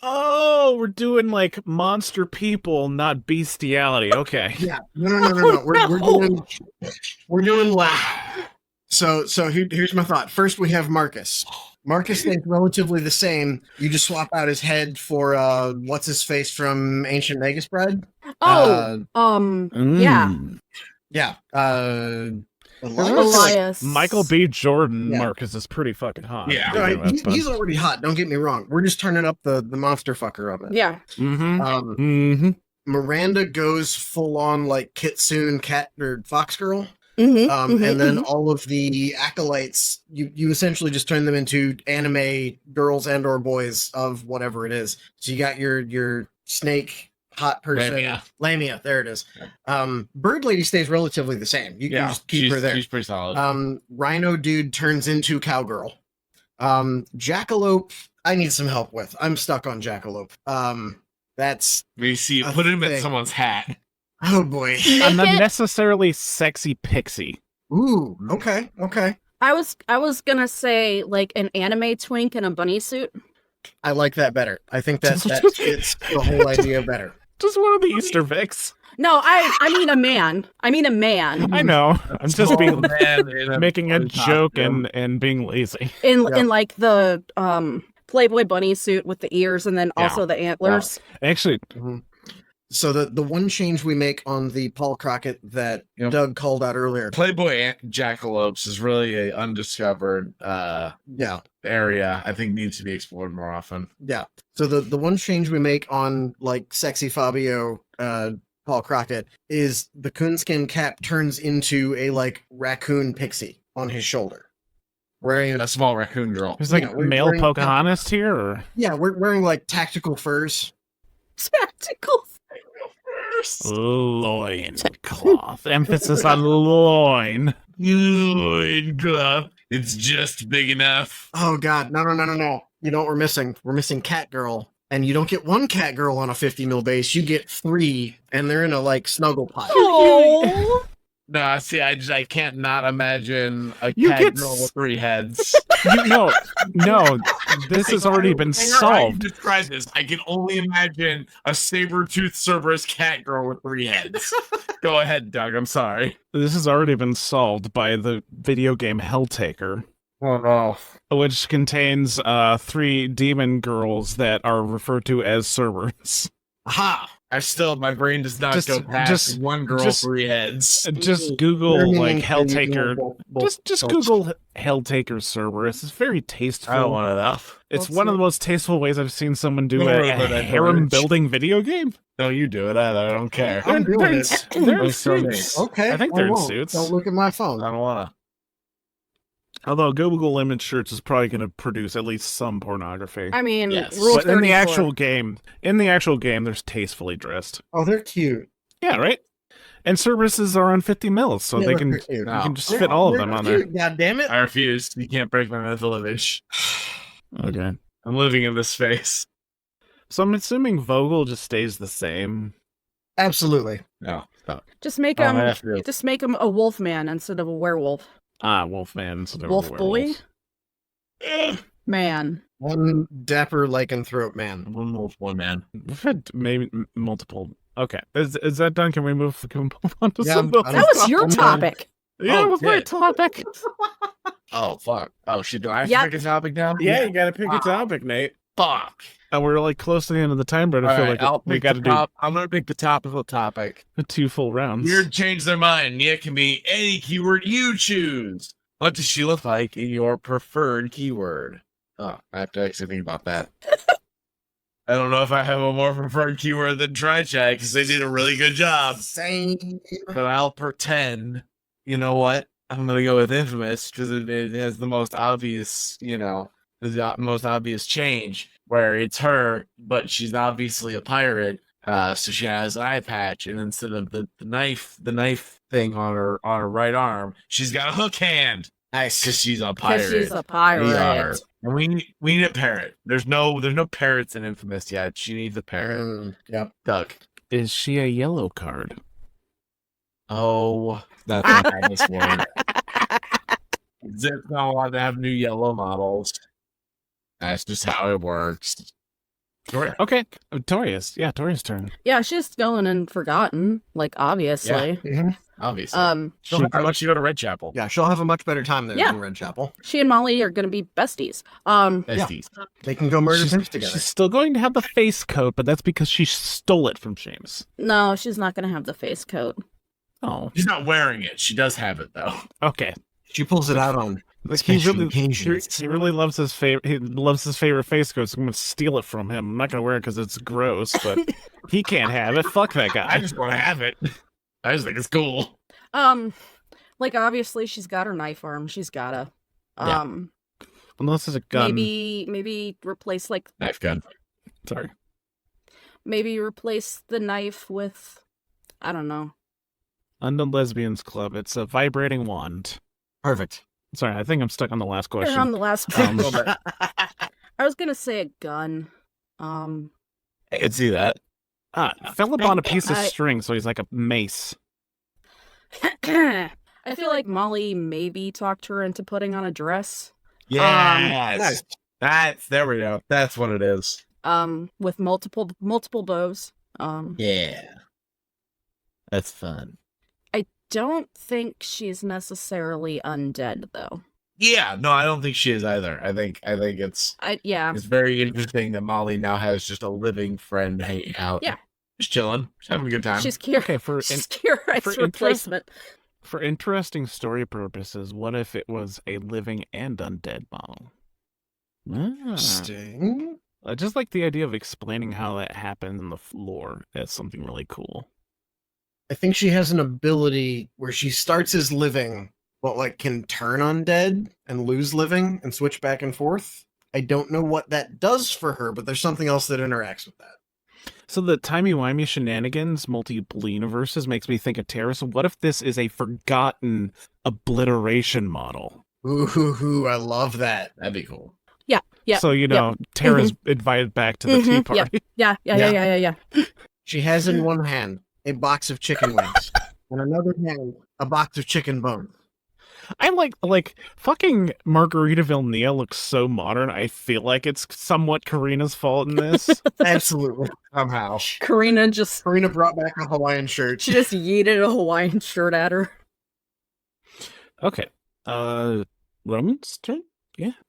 Oh, we're doing like monster people, not bestiality. Okay.
Yeah. No. We're doing lab. So here's my thought. First, we have Marcus. Marcus thinks relatively the same. You just swap out his head for what's his face from Ancient Magus Bride.
Oh, yeah.
Yeah.
Elias.
Michael B. Jordan
Yeah.
Marcus is pretty fucking hot.
Yeah.
No, he's already hot. Don't get me wrong. We're just turning up the monster fucker of it.
Yeah.
Mm-hmm.
Um,
Mm-hmm.
Miranda goes full on like Kitsune cat or fox girl.
Mm-hmm.
And then all of the acolytes, you essentially just turn them into anime girls and or boys of whatever it is. So you got your snake hot person, Lamia, there it is. Bird lady stays relatively the same. You can just keep her there.
She's pretty solid.
Rhino dude turns into cowgirl. Jackalope, I need some help with. I'm stuck on Jackalope. That's
We see,
a
put him in
thing.
someone's hat.
oh boy.
An
Make it-
unnecessarily sexy pixie.
Ooh, okay.
I was gonna say like an anime twink in a bunny suit.
I like that better. I think that fits the whole idea better.
Just one of the Easter Vicks.
No, I mean a man. I mean a man
I know. I'm just being
man
making a joke and being lazy.
in
Yeah.
in like the Playboy bunny suit with the ears and then
Yeah.
also the antlers.
Actually,
So the one change we make on the Paul Crockett that
Yep.
Doug called out earlier.
Playboy Jackalopes is really a undiscovered
Yeah.
area. I think needs to be explored more often.
Yeah. So the one change we make on like sexy Fabio Paul Crockett is the coonskin cap turns into a like raccoon pixie on his shoulder. Wearing
A small raccoon girl.
there's like
Yeah, we're
male
wearing-
Pocahontas here, or
we're wearing like tactical furs.
Tactical.
loin cloth. Emphasis on loin.
It's just big enough.
Oh god, no. You know what we're missing? We're missing Catgirl. And you don't get one Catgirl on a 50 mil base, you get 3, and they're in a like snuggle pile.
Oh.
No, see, I can't not imagine a
You
cat
get
girl
s-
with 3 heads.
No, this has already been solved.
Describe this. I can only imagine a saber-toothed Cerberus cat girl with 3 heads. Go ahead, Doug. I'm sorry.
This has already been solved by the video game Helltaker,
Oh no.
which contains 3 demon girls that are referred to as Cerberus.
Aha!
My brain does not
Just-
go past
just-
one girl,
just-
3 heads.
Just Google like Helltaker. Just
Just
Google Helltaker Cerberus. It's very tasteful.
I don't want enough.
It's one of the most tasteful ways I've seen someone do
Don't
a,
worry about that,
harem
George.
building video game.
No, you do it. I don't care.
I'm
They're-
doing
they're
it.
They're in
Don't show me.
suits.
Okay.
I think they're in
won't.
suits.
Don't look at my phone.
I don't wanna.
Although Google Image Search is probably going to produce at least some pornography.
I mean,
Yes.
rule
But in the
34.
actual game, they're tastefully dressed.
Oh, they're cute.
Yeah, right. And Cerberuses are on 50 mils, so
Yeah,
they
look,
can
they're cute.
you
No.
can just fit all of them on there.
God damn it!
I refuse. You can't break my mental image.
Okay.
I'm living in this space.
So I'm assuming Vogel just stays the same.
Absolutely.
No, stop.
Just make
Oh,
him
I have to.
just make him a wolf man instead of a werewolf.
Wolfman. So they're
Wolf boy?
werewolves.
Man.
One dapper lycanthrope man.
One wolf, one man.
We've had maybe multiple. Okay, is that done? Can we move on to
Yeah,
something
I'm-
else?
That was your
I'm done.
topic.
Yeah,
Oh,
it was my
shit.
topic.
Oh fuck. Oh shit. Do I have
Yep.
to pick a topic now?
Yeah, you gotta pick
Wow.
a topic, Nate.
Fuck.
And we're like close to the end of the time, but I feel like
I'll
we
pick
got
the
to
top. I'm gonna pick the topical topic.
do 2 full rounds.
Weird change their mind. It can be any keyword you choose. What does she look like in your preferred keyword? Oh, I have to actually think about that. I don't know if I have a more preferred keyword than try check because they did a really good job.
Same.
But I'll pretend. You know what? I'm gonna go with infamous because it has the most obvious, the most obvious change where it's her, but she's obviously a pirate. So she has an eye patch, and instead of the knife thing on her right arm, she's got a hook hand
Nice.
because she's a pirate.
Because she's a
We are.
pirate.
And we need a parrot. There's no parrots in Infamous yet. She needs a parrot.
Yep.
Duck.
Is she a yellow card?
Oh, that's not how this works. Zip's not allowed to have new yellow models. That's just how it works. Sure.
Okay, Torius. Yeah, Torius' turn.
Yeah, she's going and forgotten, like obviously.
Obviously.
She'll
How about you go to Red Chapel?
Yeah, she'll have a much better time there
Yeah.
than Red Chapel.
She and Molly are gonna be besties.
Besties.
They can go murder
she's,
pimps together.
she's still going to have the face coat, but that's because she stole it from Seamus.
No, she's not gonna have the face coat.
Oh,
She's not wearing it. She does have it though.
okay.
She pulls it out on
Like he
special
really,
occasions.
he really loves his favorite. He loves his favorite face coat. So I'm gonna steal it from him. I'm not gonna wear it because it's gross, but he can't have it. Fuck that guy.
I just want to have it. I just think it's cool.
Like obviously she's got her knife arm. She's gotta.
Yeah. Unless it's a gun.
Maybe replace like
Knife gun.
Sorry.
maybe replace the knife with, I don't know.
Undone Lesbians Club. It's a vibrating wand.
Perfect.
Sorry, I think I'm stuck on the last
Or on
question.
the last
Um,
one. I was gonna say a gun.
I could see that.
Philip on a piece of
I-
string, so he's like a mace.
I feel like Molly maybe talked her into putting on a dress.
Yes.
Nice.
That's there we go. That's what it is.
With multiple bows.
Yeah. That's fun.
I don't think she's necessarily undead though.
Yeah, no, I don't think she is either. I think it's
Yeah.
it's very interesting that Molly now has just a living friend hanging out.
Yeah.
Just chilling. Just having a good time.
She's Kira.
Okay,
She's Kira's
for
replacement.
For interesting story purposes, what if it was a living and undead model?
Interesting.
I just like the idea of explaining how that happened in the lore. That's something really cool.
I think she has an ability where she starts as living, but like can turn undead and lose living and switch back and forth. I don't know what that does for her, but there's something else that interacts with that.
So the timey-wimey shenanigans, multiple universes, makes me think of Terra. So what if this is a forgotten obliteration model?
Ooh, I love that.
That'd be cool.
Yeah.
So, Terra's invited back to the tea
Mhm,
party.
Yeah.
She has in one hand a box of chicken wings, and another hand a box of chicken bones.
I like fucking Margaritaville Nia looks so modern. I feel like it's somewhat Karina's fault in this.
Absolutely. Somehow.
Karina
brought back a Hawaiian shirt.
she just yeeted a Hawaiian shirt at her.
Okay. Roman's turn?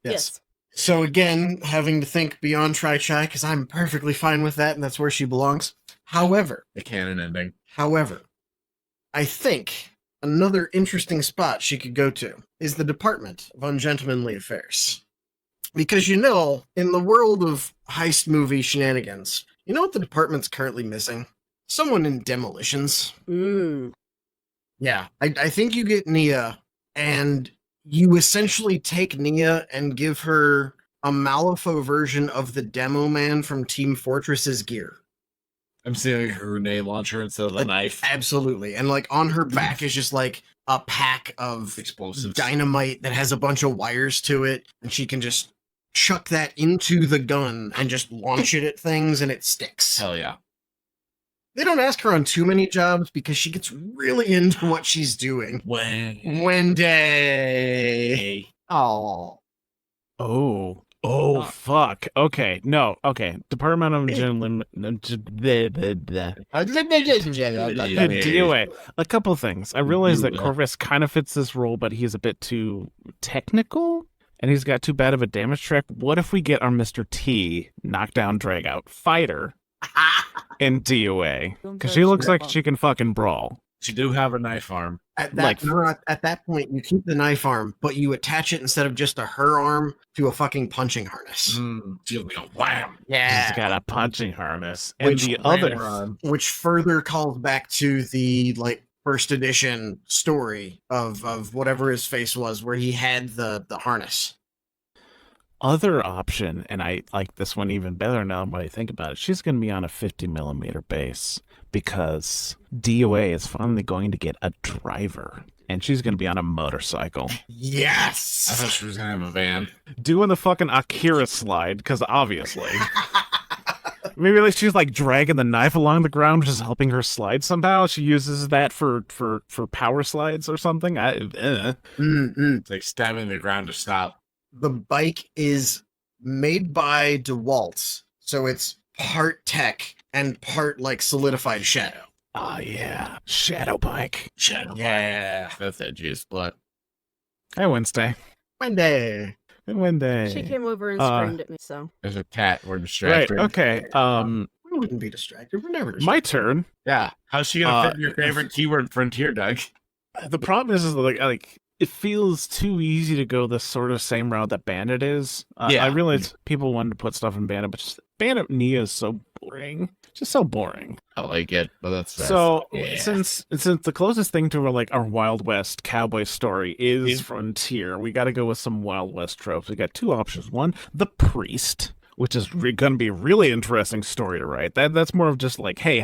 Yes. So again, having to think beyond Tri-Chai, because I'm perfectly fine with that, and that's where she belongs. However,
The canon ending.
I think another interesting spot she could go to is the Department of Ungentlemanly Affairs. Because in the world of heist movie shenanigans, you know what the department's currently missing? Someone in demolitions. Yeah, I think you get Nia, and you essentially take Nia and give her a Malifaux version of the demo man from Team Fortress's gear.
I'm seeing a grenade launcher instead of the knife.
Absolutely. And like on her back is just like a pack of
Explosives.
dynamite that has a bunch of wires to it, and she can just chuck that into the gun and just launch it at things and it sticks.
Hell yeah.
They don't ask her on too many jobs because she gets really into what she's doing. Wendy. Oh.
Oh, fuck. Okay, no. Okay. Department of Gentlemen. Anyway, a couple things. I realize that Corvus kind of fits this role, but he's a bit too technical, and he's got too bad of a damage track. What if we get our Mr. T, knockdown, drag out fighter in DOA? Because she looks like she can fucking brawl.
She do have a knife arm.
At that point, you keep the knife arm, but you attach it instead of just her arm to a fucking punching harness.
She'll go wham.
She's got a punching harness. And the other...
Which further calls back to the first edition story of whatever his face was, where he had the harness.
Other option, and I like this one even better now when I think about it, she's going to be on a 50mm base because DOA is finally going to get a driver, and she's going to be on a motorcycle.
Yes!
I thought she was going to have a van.
Doing the fucking Akira slide, because obviously. Maybe she's dragging the knife along the ground, which is helping her slide somehow. She uses that for power slides or something.
It's like stabbing the ground to stop.
The bike is made by DeWalt, so it's part tech and part solidified shadow.
Oh yeah, shadow bike.
Shadow. Yeah, that's edgy as blood.
Hi, Wednesday.
Wednesday.
Wednesday.
She came over and screamed at me, so.
There's a cat. We're
Right.
distracted.
Okay.
wouldn't be distracted. We're never distracted.
My turn.
Yeah. How's she gonna fit your favorite keyword frontier, Doug?
The problem is like it feels too easy to go the sort of same route that Bandit is.
Yeah.
I realize people wanted to put stuff in Bandit, but just Bandit Nia is so boring. Just so boring.
I like it, but that's
So
yeah.
since the closest thing to our Wild West cowboy story is Frontier, we got to go with some Wild West tropes. We got two options. One, the priest, which is going to be a really interesting story to write. That's more of just like, hey,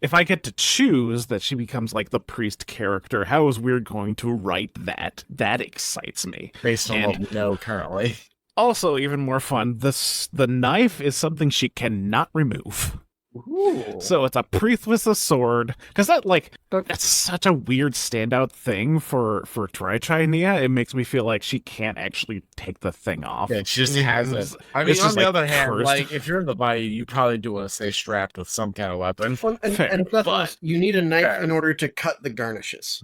if I get to choose that she becomes like the priest character, how is Wyrd going to write that? That excites me.
Based on what we know currently.
Also, even more fun, the knife is something she cannot remove.
Ooh.
So it's a priest with a sword, because that's such a weird standout thing for Tri Nia. It makes me feel like she can't actually take the thing off.
Yeah, she just has it. I mean,
It's
on
just,
the
like,
other hand,
cursed.
like if you're in the bayou, you probably do want to stay strapped with some kind of weapon.
Well, and
Fair,
if nothing
but-
else, you need a knife
Fair.
in order to cut the garnishes.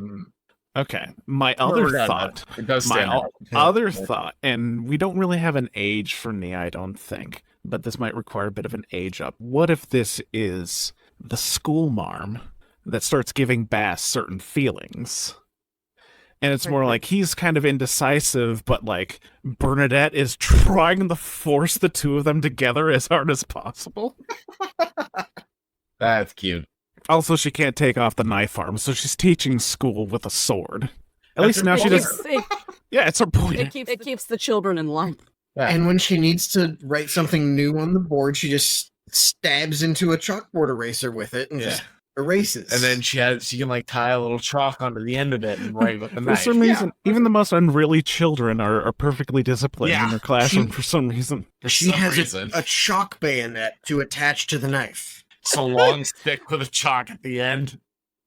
Okay, my
We're
other
done,
thought,
but it does
my
stand out.
other thought, and we don't really have an age for Nia, I don't think, but this might require a bit of an age up. What if this is the school marm that starts giving Bass certain feelings? And it's more like he's kind of indecisive, but like Bernadette is trying to force the two of them together as hard as possible.
That's cute.
Also, she can't take off the knife arm, so she's teaching school with a sword. At least now she does. Yeah, it's her point.
It keeps the children in line.
Yeah.
And when she needs to write something new on the board, she just stabs into a chalkboard eraser with it and just erases.
And then she can like tie a little chalk onto the end of it and write with the
For
knife.
some reason, even the most unruly children are perfectly disciplined in
Yeah.
their classroom for some reason.
For
she
some
has
reason.
a chalk bayonet to attach to the knife.
It's a long stick with a chalk at the end.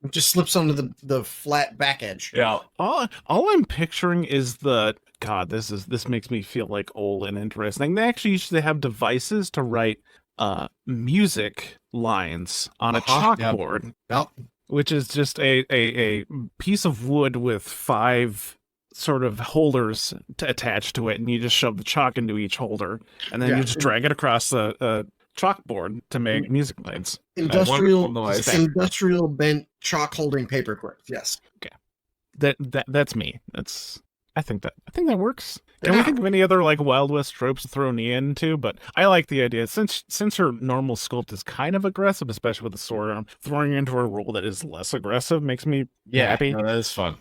It just slips onto the flat back edge.
Yeah.
All I'm picturing is this makes me feel like old and interesting. They actually used to have devices to write music lines on a
Uh-huh.
chalkboard,
Yep.
which is just a piece of wood with 5 sort of holders to attach to it, and you just shove the chalk into each holder, and then
Yeah.
you just drag it across the chalkboard to make music lines.
Industrial
noise.
industrial bent chalk holding paper clips. Yes.
That's me. I think that works. Can we
Yeah.
think of any other like Wild West tropes to throw Nia into? But I like the idea since her normal sculpt is kind of aggressive, especially with the sword arm. Throwing her into a role that is less aggressive makes me happy.
No, that is fun.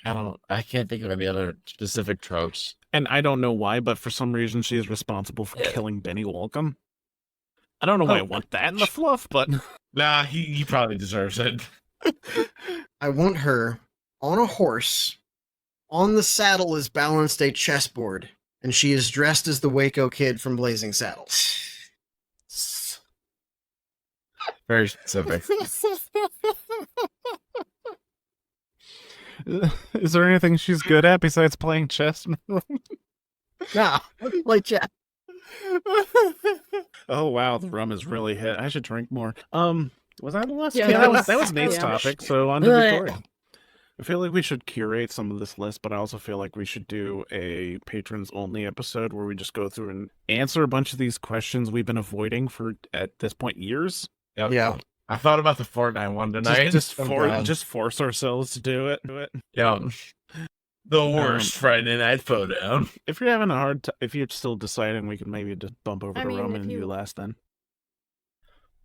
I can't think of any other specific tropes.
And I don't know why, but for some reason she is responsible for killing Benny Walcom. I don't know why I want that in the fluff, but
Nah, he probably deserves it.
I want her on a horse. On the saddle is balanced a chessboard, and she is dressed as the Waco Kid from Blazing Saddles.
Very specific.
is there anything she's good at besides playing chess?
Nah, like Jack.
Oh wow, the rum is really hit. I should drink more. Was that the last?
Yeah,
that was Nate's
yeah.
topic. So on to Victoria. I feel like we should curate some of this list, but I also feel like we should do a patrons only episode where we just go through and answer a bunch of these questions we've been avoiding for at this point years.
Yep.
Yeah.
I thought about the Fortnite one tonight.
Just force ourselves to do it.
Yeah. The worst Friday night Faux-Down.
If you're having a hard time, if you're still deciding, we can maybe just bump over
I
to
mean,
Roman
if
and
you-
you last then.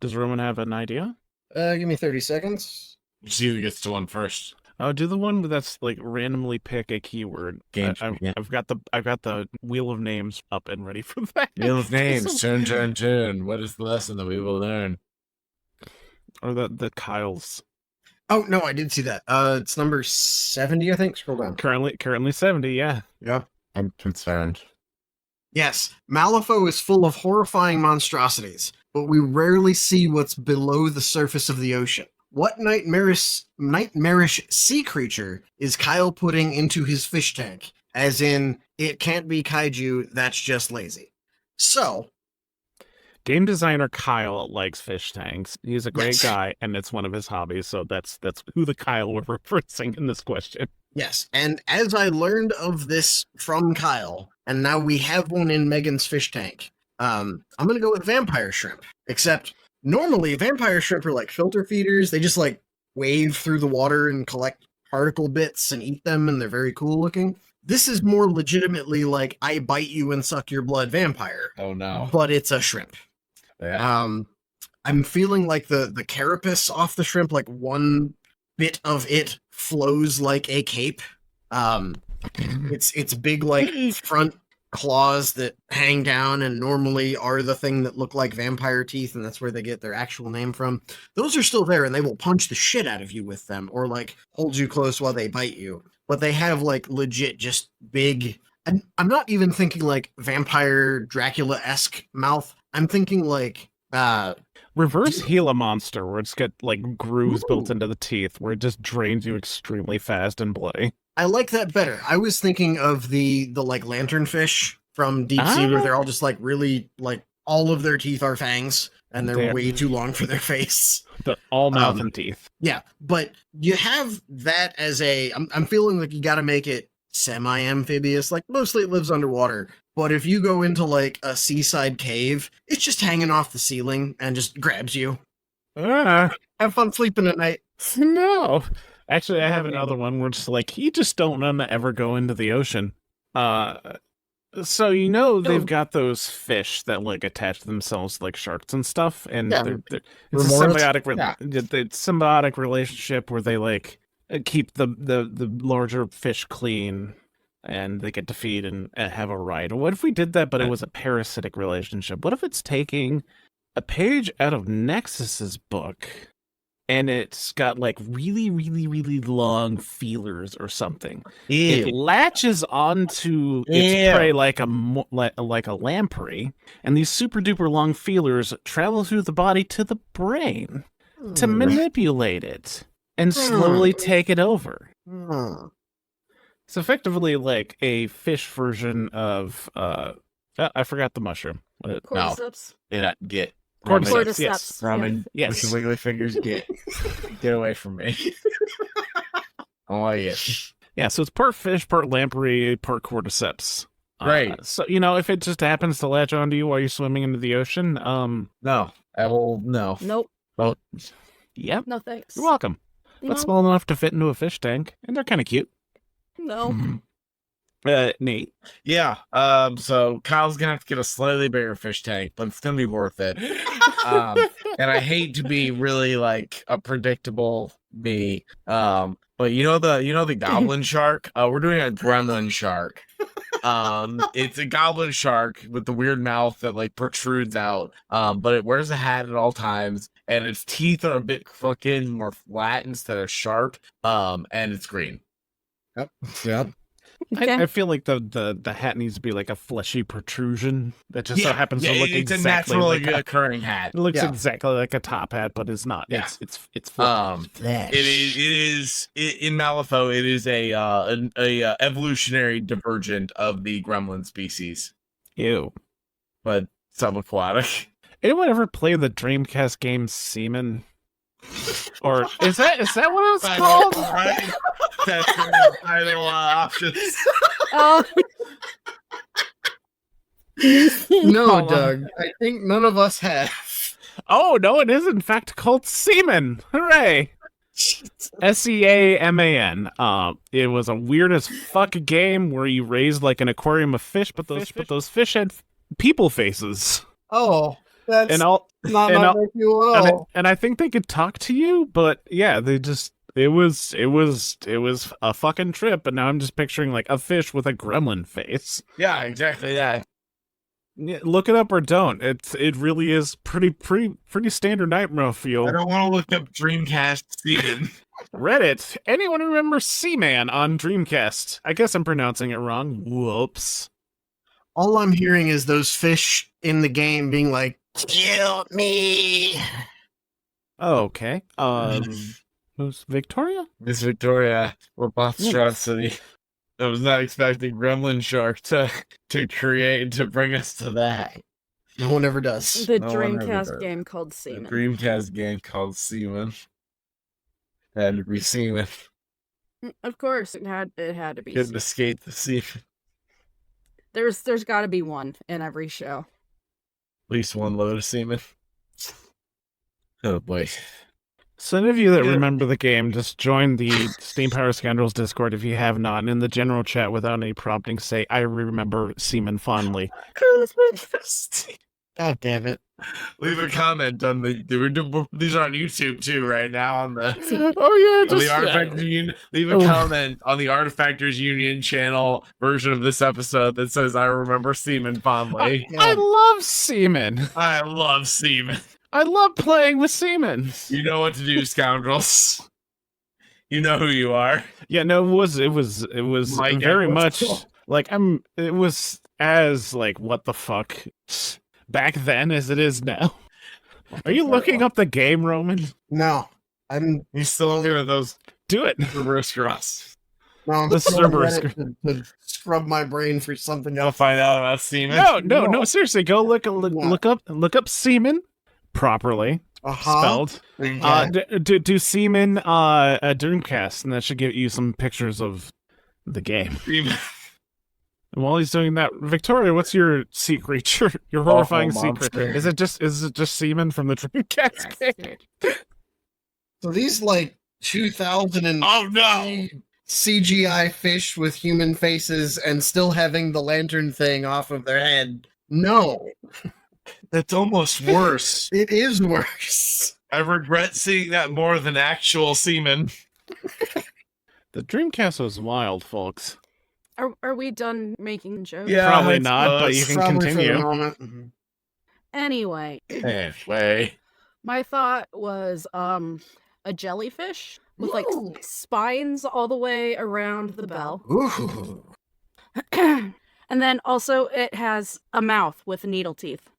Does Roman have an idea?
Give me 30 seconds.
See who gets to one first.
Oh, do the one that's like randomly pick a keyword.
Games, yeah.
I've got the wheel of names up and ready for that.
Wheel of names. Turn. What is the lesson that we will learn?
Or the Kyles.
Oh, no, I did see that. It's number 70, I think. Scroll down.
Currently 70. Yeah.
Yeah.
I'm concerned.
Yes, Malifaux is full of horrifying monstrosities, but we rarely see what's below the surface of the ocean. What nightmarish sea creature is Kyle putting into his fish tank? As in, it can't be kaiju, that's just lazy. So,
Game designer Kyle likes fish tanks. He's a great
Yes.
guy, and it's one of his hobbies. So that's who the Kyle we're referencing in this question.
yes, and as I learned of this from Kyle, and now we have one in Megan's fish tank, I'm gonna go with vampire shrimp. Except normally vampire shrimp are like filter feeders. They just like wave through the water and collect particle bits and eat them, and they're very cool looking. This is more legitimately like I bite you and suck your blood vampire,
Oh no.
but it's a shrimp.
Yeah.
I'm feeling like the carapace off the shrimp, like one bit of it flows like a cape. It's big like front claws that hang down and normally are the thing that look like vampire teeth, and that's where they get their actual name from. Those are still there, and they will punch the shit out of you with them, or like hold you close while they bite you. But they have like legit just big. And I'm not even thinking like vampire Dracula-esque mouth. I'm thinking like
Reverse Gila monster, where it's got like grooves built
Ooh.
into the teeth, where it just drains you extremely fast and bloody.
I like that better. I was thinking of the like lanternfish from deep sea, where they're all just like really like all of their teeth are fangs, and they're way too long for their face.
The all mouth and teeth.
Yeah, but you have that as a. I'm feeling like you got to make it semi-amphibious. Like mostly it lives underwater, but if you go into like a seaside cave, it's just hanging off the ceiling and just grabs you.
Ah,
Have fun sleeping at night.
no. Actually, I have another one where it's like, you just don't want to ever go into the ocean. So they've got those fish that like attach themselves like sharks and stuff, and
Yeah.
it's a
Remoras?
symbiotic relationship where they like keep the larger fish clean, and they get to feed and have a ride. What if we did that, but it was a parasitic relationship? What if it's taking a page out of Nexus's book, and it's got like really, really, really long feelers or something? It latches onto its prey like a lamprey, and these super duper long feelers travel through the body to the brain to manipulate it and slowly take it over. It's effectively like a fish version of I forgot the mushroom.
Cordyceps.
Get
Cordyceps, yes.
ramen.
Yes.
With the wiggly fingers. Get away from me. I like it.
Yeah, so it's part fish, part lamprey, part cordyceps.
Right.
So if it just happens to latch onto you while you're swimming into the ocean,
No. No.
Nope.
well, yep.
No thanks.
You're welcome.
No.
But small enough to fit into a fish tank, and they're kind of cute.
No.
Nate.
Yeah. So Kyle's gonna have to get a slightly bigger fish tank, but it's gonna be worth it. And I hate to be really like a predictable me. But the goblin shark? We're doing a gremlin shark. It's a goblin shark with the weird mouth that like protrudes out. But it wears a hat at all times, and its teeth are a bit crooked, more flat instead of sharp. And it's green.
Yep.
Okay.
I feel like the hat needs to be like a fleshy protrusion that just so happens to look
it's
exactly
a
like
naturally occurring hat.
it looks exactly like a top hat, but it's not.
Yeah.
It's flat.
It is in Malifaux. It is a evolutionary divergent of the gremlin species,
Ew.
but subaquatic.
Anyone ever play the Dreamcast game Seaman? Or is that what it's called?
Right? That's either options.
Oh.
No, Doug. I think none of us have.
Oh no, it is in fact called Seaman. Hooray! SEAMAN. It was a weird as fuck game where you raised like an aquarium of fish, but those fish had people faces.
Oh, that's
And all
not
and
my
I'll-
review at all.
and I think they could talk to you, but yeah, it was a fucking trip, and now I'm just picturing like a fish with a gremlin face.
Yeah, exactly that.
Yeah, look it up or don't. It really is pretty standard nightmare
I
feel.
don't want to look up Dreamcast season.
Reddit. Anyone remember Seaman on Dreamcast? I guess I'm pronouncing it wrong. Whoops.
All I'm hearing is those fish in the game being like, "Kill me."
Oh, okay. Who's Victoria?
Miss Victoria, monstrosity. I was not expecting Gremlin Shark to bring us to that.
No one ever does.
The
No one ever
Dreamcast
does.
game called
The
Seaman.
Dreamcast game called Seaman. Had to be Seaman.
Of course, it had to be.
Couldn't escape the Seaman.
There's got to be one in every show.
least one load of semen. Oh boy.
So any of you that
Yeah.
remember the game, just join the Steam Power Scoundrels Discord if you have not, and in the general chat without any prompting, say, I remember semen fondly.
God damn it.
Leave a comment on these are on YouTube too right now on the
Oh yeah,
on the Artifactors Union. Leave a
Oh.
comment on the Artifactors Union channel version of this episode that says I remember semen fondly.
I love semen.
I love semen.
I love playing with semen.
You know what to do, scoundrels. You know who you are.
Yeah, no, it was
Mike,
very
what's
much
cool?
like it was as like what the fuck back then as it is now. Are you looking up the game, Roman?
No. I'm
He's still looking at those
Do it.
reverse cross.
no, I'm
The
still on
Cerberus
Reddit to scrub my brain for something
Gotta
else.
find out about semen.
No, seriously, go look up semen properly spelled.
Yeah.
Do semen a Dreamcast, and that should give you some pictures of the game.
Semen.
And while he's doing that, Victoria, what's your secret? Your horrifying
Awful
secret?
monster.
Is it just semen from the Dreamcast game?
So these like 2000 and
Oh no!
CGI fish with human faces and still having the lantern thing off of their head. No,
That's almost worse.
it is worse.
I regret seeing that more than actual semen.
The Dreamcast was wild, folks.
Are we done making jokes?
Yeah,
Probably
I
not, but
suppose.
you can
Probably for the
continue.
moment. Mhm.
Anyway,
Anyway.
my thought was a jellyfish with like
Ooh.
spines all the way around the bell.
Ooh.
And then also it has a mouth with needle teeth.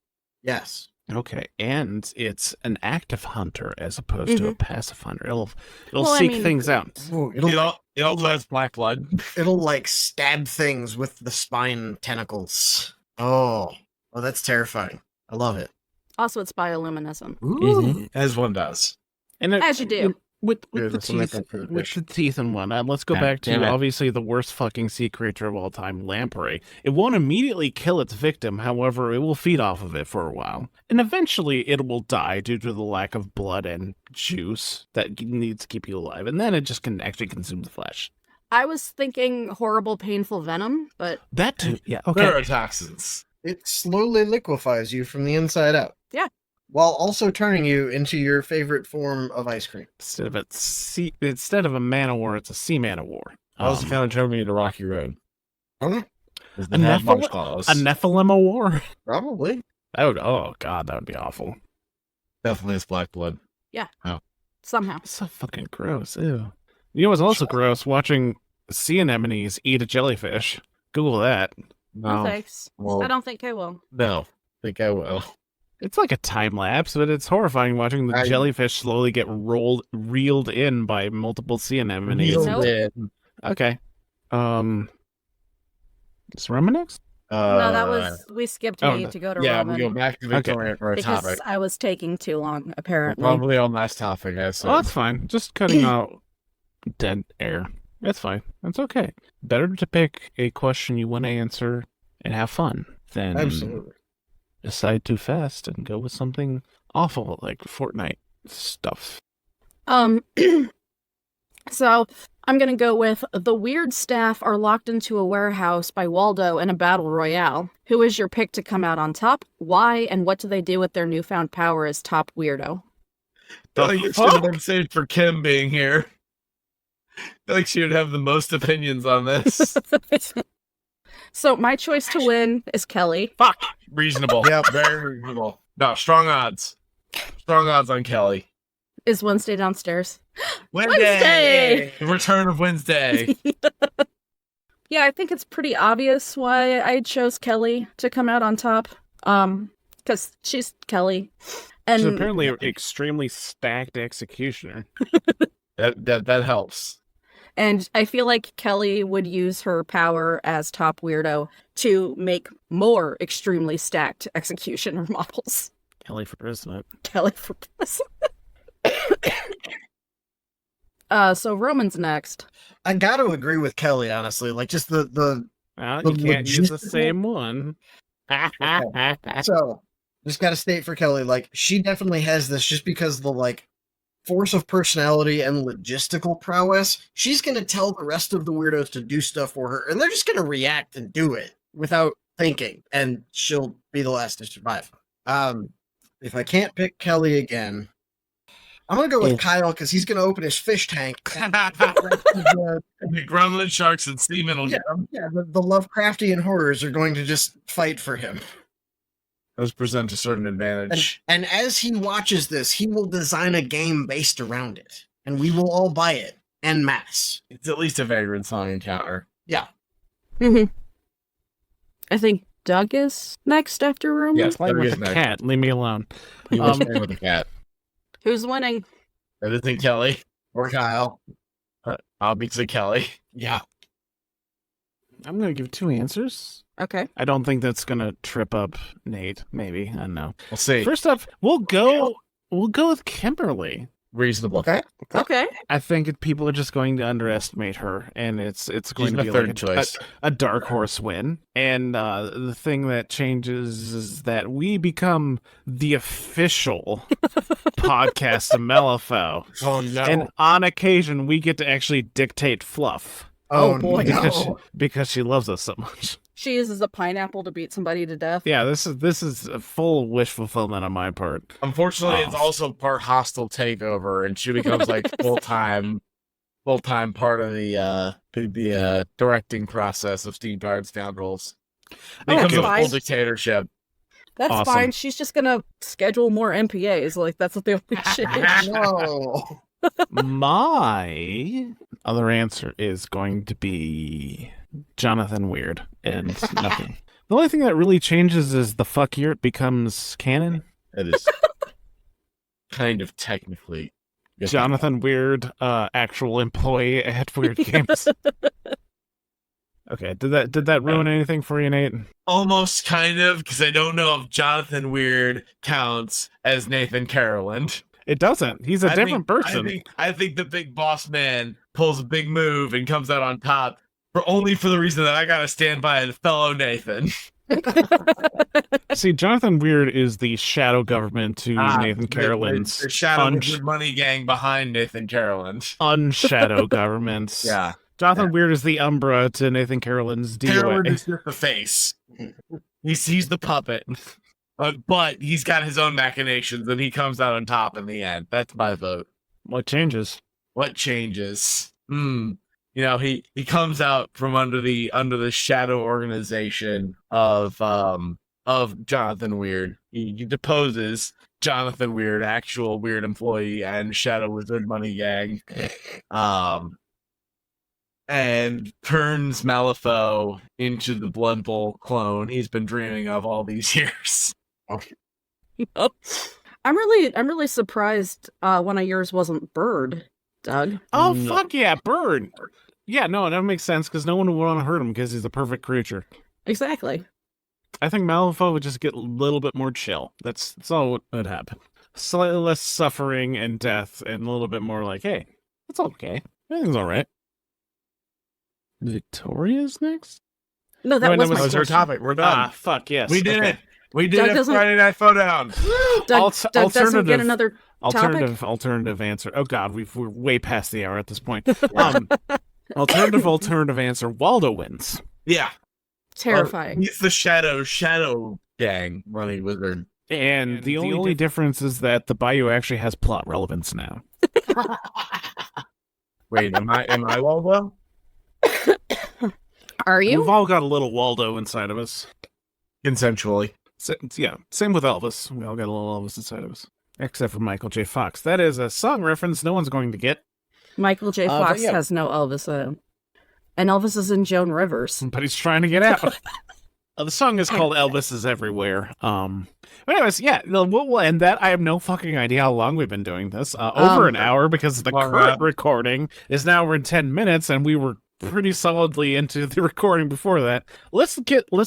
Yes.
Okay, and it's an active hunter as opposed to a passive hunter. It'll
Well, I
seek
mean-
things out.
Ooh,
It also has black blood.
it'll like stab things with the spine tentacles. Oh, that's terrifying. I love it.
Also, it's bioluminescent.
Ooh.
As one does.
And it,
As you do.
with
Yeah,
the
that's what makes
teeth,
it pretty
with
fish.
the teeth and whatnot. Let's go
God
back
damn
to
it.
obviously the worst fucking sea creature of all time, lamprey. It won't immediately kill its victim, however, it will feed off of it for a while, and eventually it will die due to the lack of blood and juice that needs to keep you alive, and then it just can actually consume the flesh.
I was thinking horrible, painful venom, but
That too, yeah, okay.
Neurotoxins.
It slowly liquefies you from the inside out.
Yeah.
While also turning you into your favorite form of ice cream.
Instead of a man of war, it's a sea man of war.
I was kind of drove me to Rocky Road.
Huh?
A
A Nephilim of war.
Probably.
Oh god, that would be awful.
Definitely has black blood.
somehow.
It's so fucking gross. Ew. You know what's also gross? Watching sea anemones eat a jellyfish. Google that.
No thanks.
Well,
I don't think I will.
no. Think I will.
It's like a time lapse, but it's horrifying watching the
I-
jellyfish slowly get reeled in by multiple sea anemones.
Reeled Nope.
in.
Okay. Is Roman next?
No, that was we skipped
oh,
me
no.
to go to
Yeah,
Roman
we go back to Victoria for a
because
topic.
I was taking too long, apparently.
Probably on last topic, I assume.
Oh, that's fine. Just cutting out dead air. That's fine. That's okay. Better to pick a question you want to answer and have fun than
Absolutely.
decide too fast and go with something awful like Fortnite stuff.
So I'm gonna go with the Wyrd staff are locked into a warehouse by Waldo in a battle royale. Who is your pick to come out on top? Why and what do they do with their newfound power as top weirdo?
I think it should have been saved for Kim being here. I feel like she would have the most opinions on this.
So my choice to win is Kelly.
Fuck. Reasonable.
Yep.
Very reasonable. No, strong odds. Strong odds on Kelly.
Is Wednesday downstairs?
Wednesday! The return of Wednesday.
Yeah, I think it's pretty obvious why I chose Kelly to come out on top. Because she's Kelly. And
She's apparently an extremely stacked executioner.
That helps.
And I feel like Kelly would use her power as top weirdo to make more extremely stacked executioner models.
Kelly for president.
Kelly for president. So Roman's next.
I got to agree with Kelly, honestly. Like, just the
Well,
The
you can't use the
logistical-
same one.
So, just gotta state for Kelly, like, she definitely has this just because of the, like, force of personality and logistical prowess. She's gonna tell the rest of the weirdos to do stuff for her, and they're just gonna react and do it without thinking, and she'll be the last to survive. If I can't pick Kelly again, I'm gonna go with Kyle because he's gonna open his fish tank.
The gremlin, sharks, and seamen will get him.
Yeah, the Lovecraftian horrors are going to just fight for him.
Those present a certain advantage.
And as he watches this, he will design a game based around it, and we will all buy it en masse.
It's at least a vagrant song encounter.
Yeah.
Mm-hmm. I think Doug is next after Roman.
Yes,
Play
there
with
is
the
no-
cat. Leave me alone.
He was playing with a cat.
Who's winning?
That isn't Kelly or Kyle. Obviously Kelly.
Yeah.
I'm gonna give 2 answers.
Okay.
I don't think that's gonna trip up Nate. Maybe, I don't know.
We'll see.
First up, we'll go with Kimberly.
Reasonable.
Okay.
I think people are just going to underestimate her, and it's going
She's
to
my
be
third
like
choice.
a dark horse win. And the thing that changes is that we become the official podcast of Malifaux,
Oh no.
and on occasion we get to actually dictate fluff
Oh, boy.
because she loves us so much.
She uses a pineapple to beat somebody to death.
Yeah, this is a full wish fulfillment on my part.
Unfortunately, it's
Oh.
also part hostile takeover, and she becomes like full time part of the directing process of Steam Powered Scoundrels. Becomes a
fine.
full dictatorship.
That's
Awesome.
fine. She's just gonna schedule more MPAs. Like that's what the only shit is.
No.
My other answer is going to be Jonathan Wyrd and nothing. The only thing that really changes is the fuck yurt becomes canon.
It is kind of technically
Jonathan Wyrd, actual employee at Weird Games. Okay, did that ruin anything for you, Nate?
almost kind of, because I don't know if Jonathan Wyrd counts as Nathan Caroland.
It doesn't. He's a different person.
I think the big boss man pulls a big move and comes out on top for the reason that I gotta stand by a fellow Nathan.
See, Jonathan Wyrd is the shadow government to Nathan Caroland's
the shadow Wizard money gang behind Nathan Caroland.
unshadow governments.
Yeah,
Jonathan Wyrd is the Umbra to Nathan Caroland's
Caroland
DOA.
is just the face. He's the puppet, but he's got his own machinations, and he comes out on top in the end. That's my vote.
What changes?
What changes? You know, he comes out from under the shadow organization of Jonathan Wyrd. He deposes Jonathan Wyrd, actual Wyrd employee and Shadow Wizard money gang, and turns Malifaux into the Blood Bowl clone he's been dreaming of all these years.
I'm really surprised one of yours wasn't Bird, Doug.
Oh,
No.
fuck yeah, Bird. Yeah, no, that makes sense because no one would want to hurt him because he's the perfect creature.
Exactly.
I think Malifaux would just get a little bit more chill. That's all what would happen. Slightly less suffering and death, and a little bit more like, hey, it's okay. Everything's all right. Victoria's next?
No, that
Wait,
was
that
my
That was our
question.
topic. We're done.
Ah, fuck, yes.
We did
okay.
it. We did
Doug
it.
doesn't-
Friday Night Down.
Doug doesn't get
alternative-
another topic.
Alternative answer. Oh god, we're way past the hour at this point. Alternative answer. Waldo wins.
Yeah.
Terrifying.
He's the shadow gang money wizard.
And the only difference is that the Bayou actually has plot relevance now.
Wait, am I Waldo?
Are you?
We've all got a little Waldo inside of us.
Consensually.
Yeah, same with Elvis. We all got a little Elvis inside of us. Except for Michael J. Fox. That is a song reference no one's going to get.
Michael J.
but
Fox
yeah.
has no Elvis in him. And Elvis is in Joan Rivers.
But he's trying to get out. The song is called Elvis is Everywhere. But anyways, yeah, we'll end that. I have no fucking idea how long we've been doing this. Over an hour because the current recording is now we're in 10 minutes and we were pretty solidly into the recording before that. Let's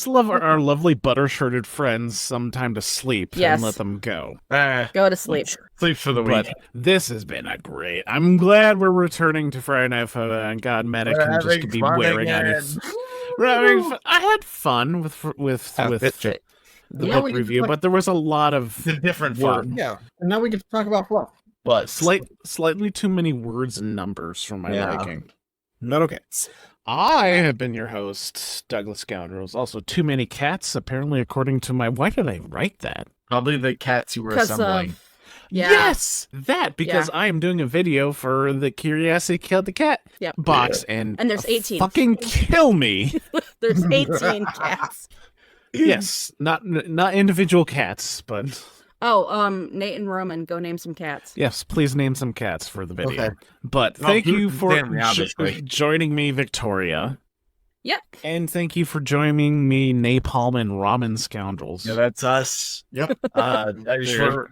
love our lovely butter-shirted friends some time to sleep
Yes.
and let them go.
Go to sleep.
Sleep for the week.
But this has been a great. I'm glad we're returning to Friday Night Photo and God Medic
We're
can just
having
be
fun
wearing on
again.
his. We're having fun. I had fun with the
Yeah,
book
we can
review,
talk-
but there was a lot of
The different
Word.
fun.
Yeah, and now we get to talk about fluff.
But
slightly too many words and numbers for my
Yeah.
liking. Not okay. I have been your host, Douglas Scoundrels. Also, too many cats, apparently, according to my. Why did I write that?
probably the cats you were
Because
assembling.
yeah.
Yes, that because
Yeah.
I am doing a video for the Curiosity Killed the Cat
Yep.
box, and
there's 18.
Fucking kill me.
There's 18 cats.
Yes, not individual cats, but
Oh, Nate and Roman, go name some cats.
yes, please name some cats for the video.
Okay.
But
Oh,
thank you
who's
for
Stanley, obviously.
joining me, Victoria.
Yep.
And thank you for joining me, Napalm and Ramen Scoundrels.
Yeah, that's us.
Yep.
I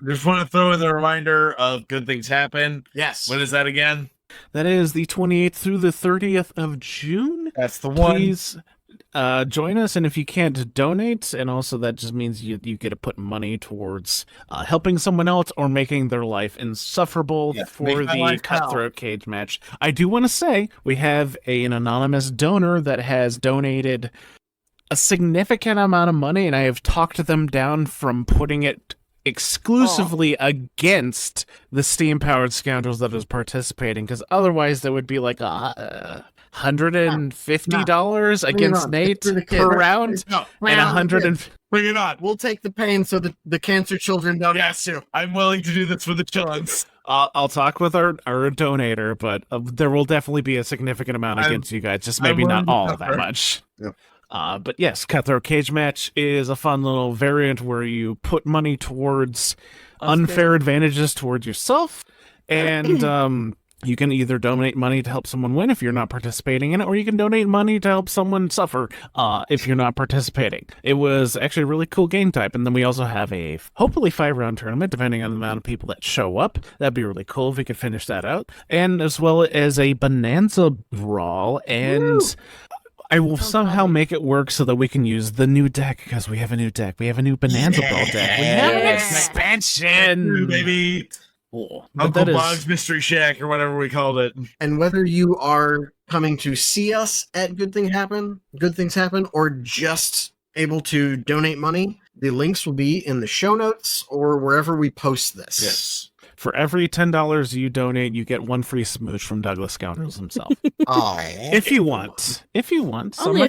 just want to throw in the reminder of Good Things Happen.
Yes.
When is that again?
That is the 28th through the 30th of June.
That's the one.
Please join us, and if you can't donate, and also that just means you get to put money towards helping someone else or making their life insufferable
Yeah,
for
make my
the
life hell.
cutthroat cage match. I do want to say we have an anonymous donor that has donated a significant amount of money, and I have talked them down from putting it exclusively against the steam-powered scoundrels that is participating, because otherwise there would be like $150 against
on.
Nate
For the kid.
per round,
No,
and
Round
100 and
bring it on.
We'll take the pain so that the cancer children don't have to.
I'm willing to do this for the chillins.
I'll talk with our donator, but there will definitely be a significant amount against you guys, just maybe not
willing to
all
cover.
that much.
Yep.
But yes, Cutthroat Cage Match is a fun little variant where you put money towards unfair advantages towards yourself, and you can either donate money to help someone win if you're not participating in it, or you can donate money to help someone suffer if you're not participating. It was actually a really cool game type, and then we also have a hopefully 5-round tournament, depending on the amount of people that show up. That'd be really cool if we could finish that out, and as well as a Bonanza Brawl, and
Woo!
I will somehow make it work so that we can use the new deck, because we have a new deck. We have a new Bonanza Brawl deck. We have an
Yeah.
expansion.
Maybe
Cool. But
Uncle
that is-
Bog's Mystery Shack or whatever we called it.
And whether you are coming to see us at Good Things Happen, or just able to donate money, the links will be in the show notes or wherever we post this.
Yes.
For every $10 you donate, you get one free smooch from Douglas Scoundrels himself.
Oh,
if you want. So
Only
I'm not
if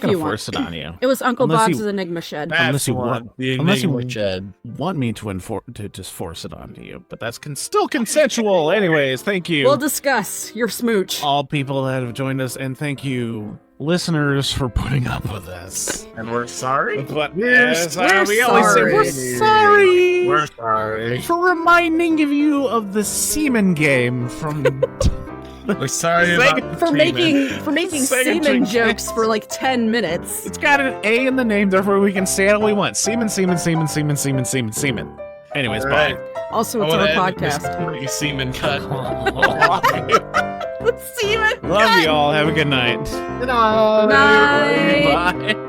going
you
to
want.
force it on you.
It was Uncle
Unless
Bob's
you-
Enigma Shed.
Unless you
That's
want-
one. The
unless you-
Enigma Shed.
Want me to just force it onto you, but that's still consensual. Anyways, thank you.
We'll discuss your smooch.
all people that have joined us, and thank you, listeners, for putting up with us.
And we're sorry.
But
We're
as
we're
we always say, we're sorry
We're sorry.
for reminding you of the semen game from
We're sorry
Sega-
about
For
treatment.
making
Sega
semen
drink
jokes
cakes.
for like 10 minutes.
It's got an A in the name, therefore we can say it all we want. Semen, semen, semen, semen, semen, semen, semen. Anyways,
All
bye.
right.
Also,
I
it's our
wanna end this
podcast.
pretty semen cut.
Semen.
Love you all. Have a good night.
Good night.
Night.
Bye.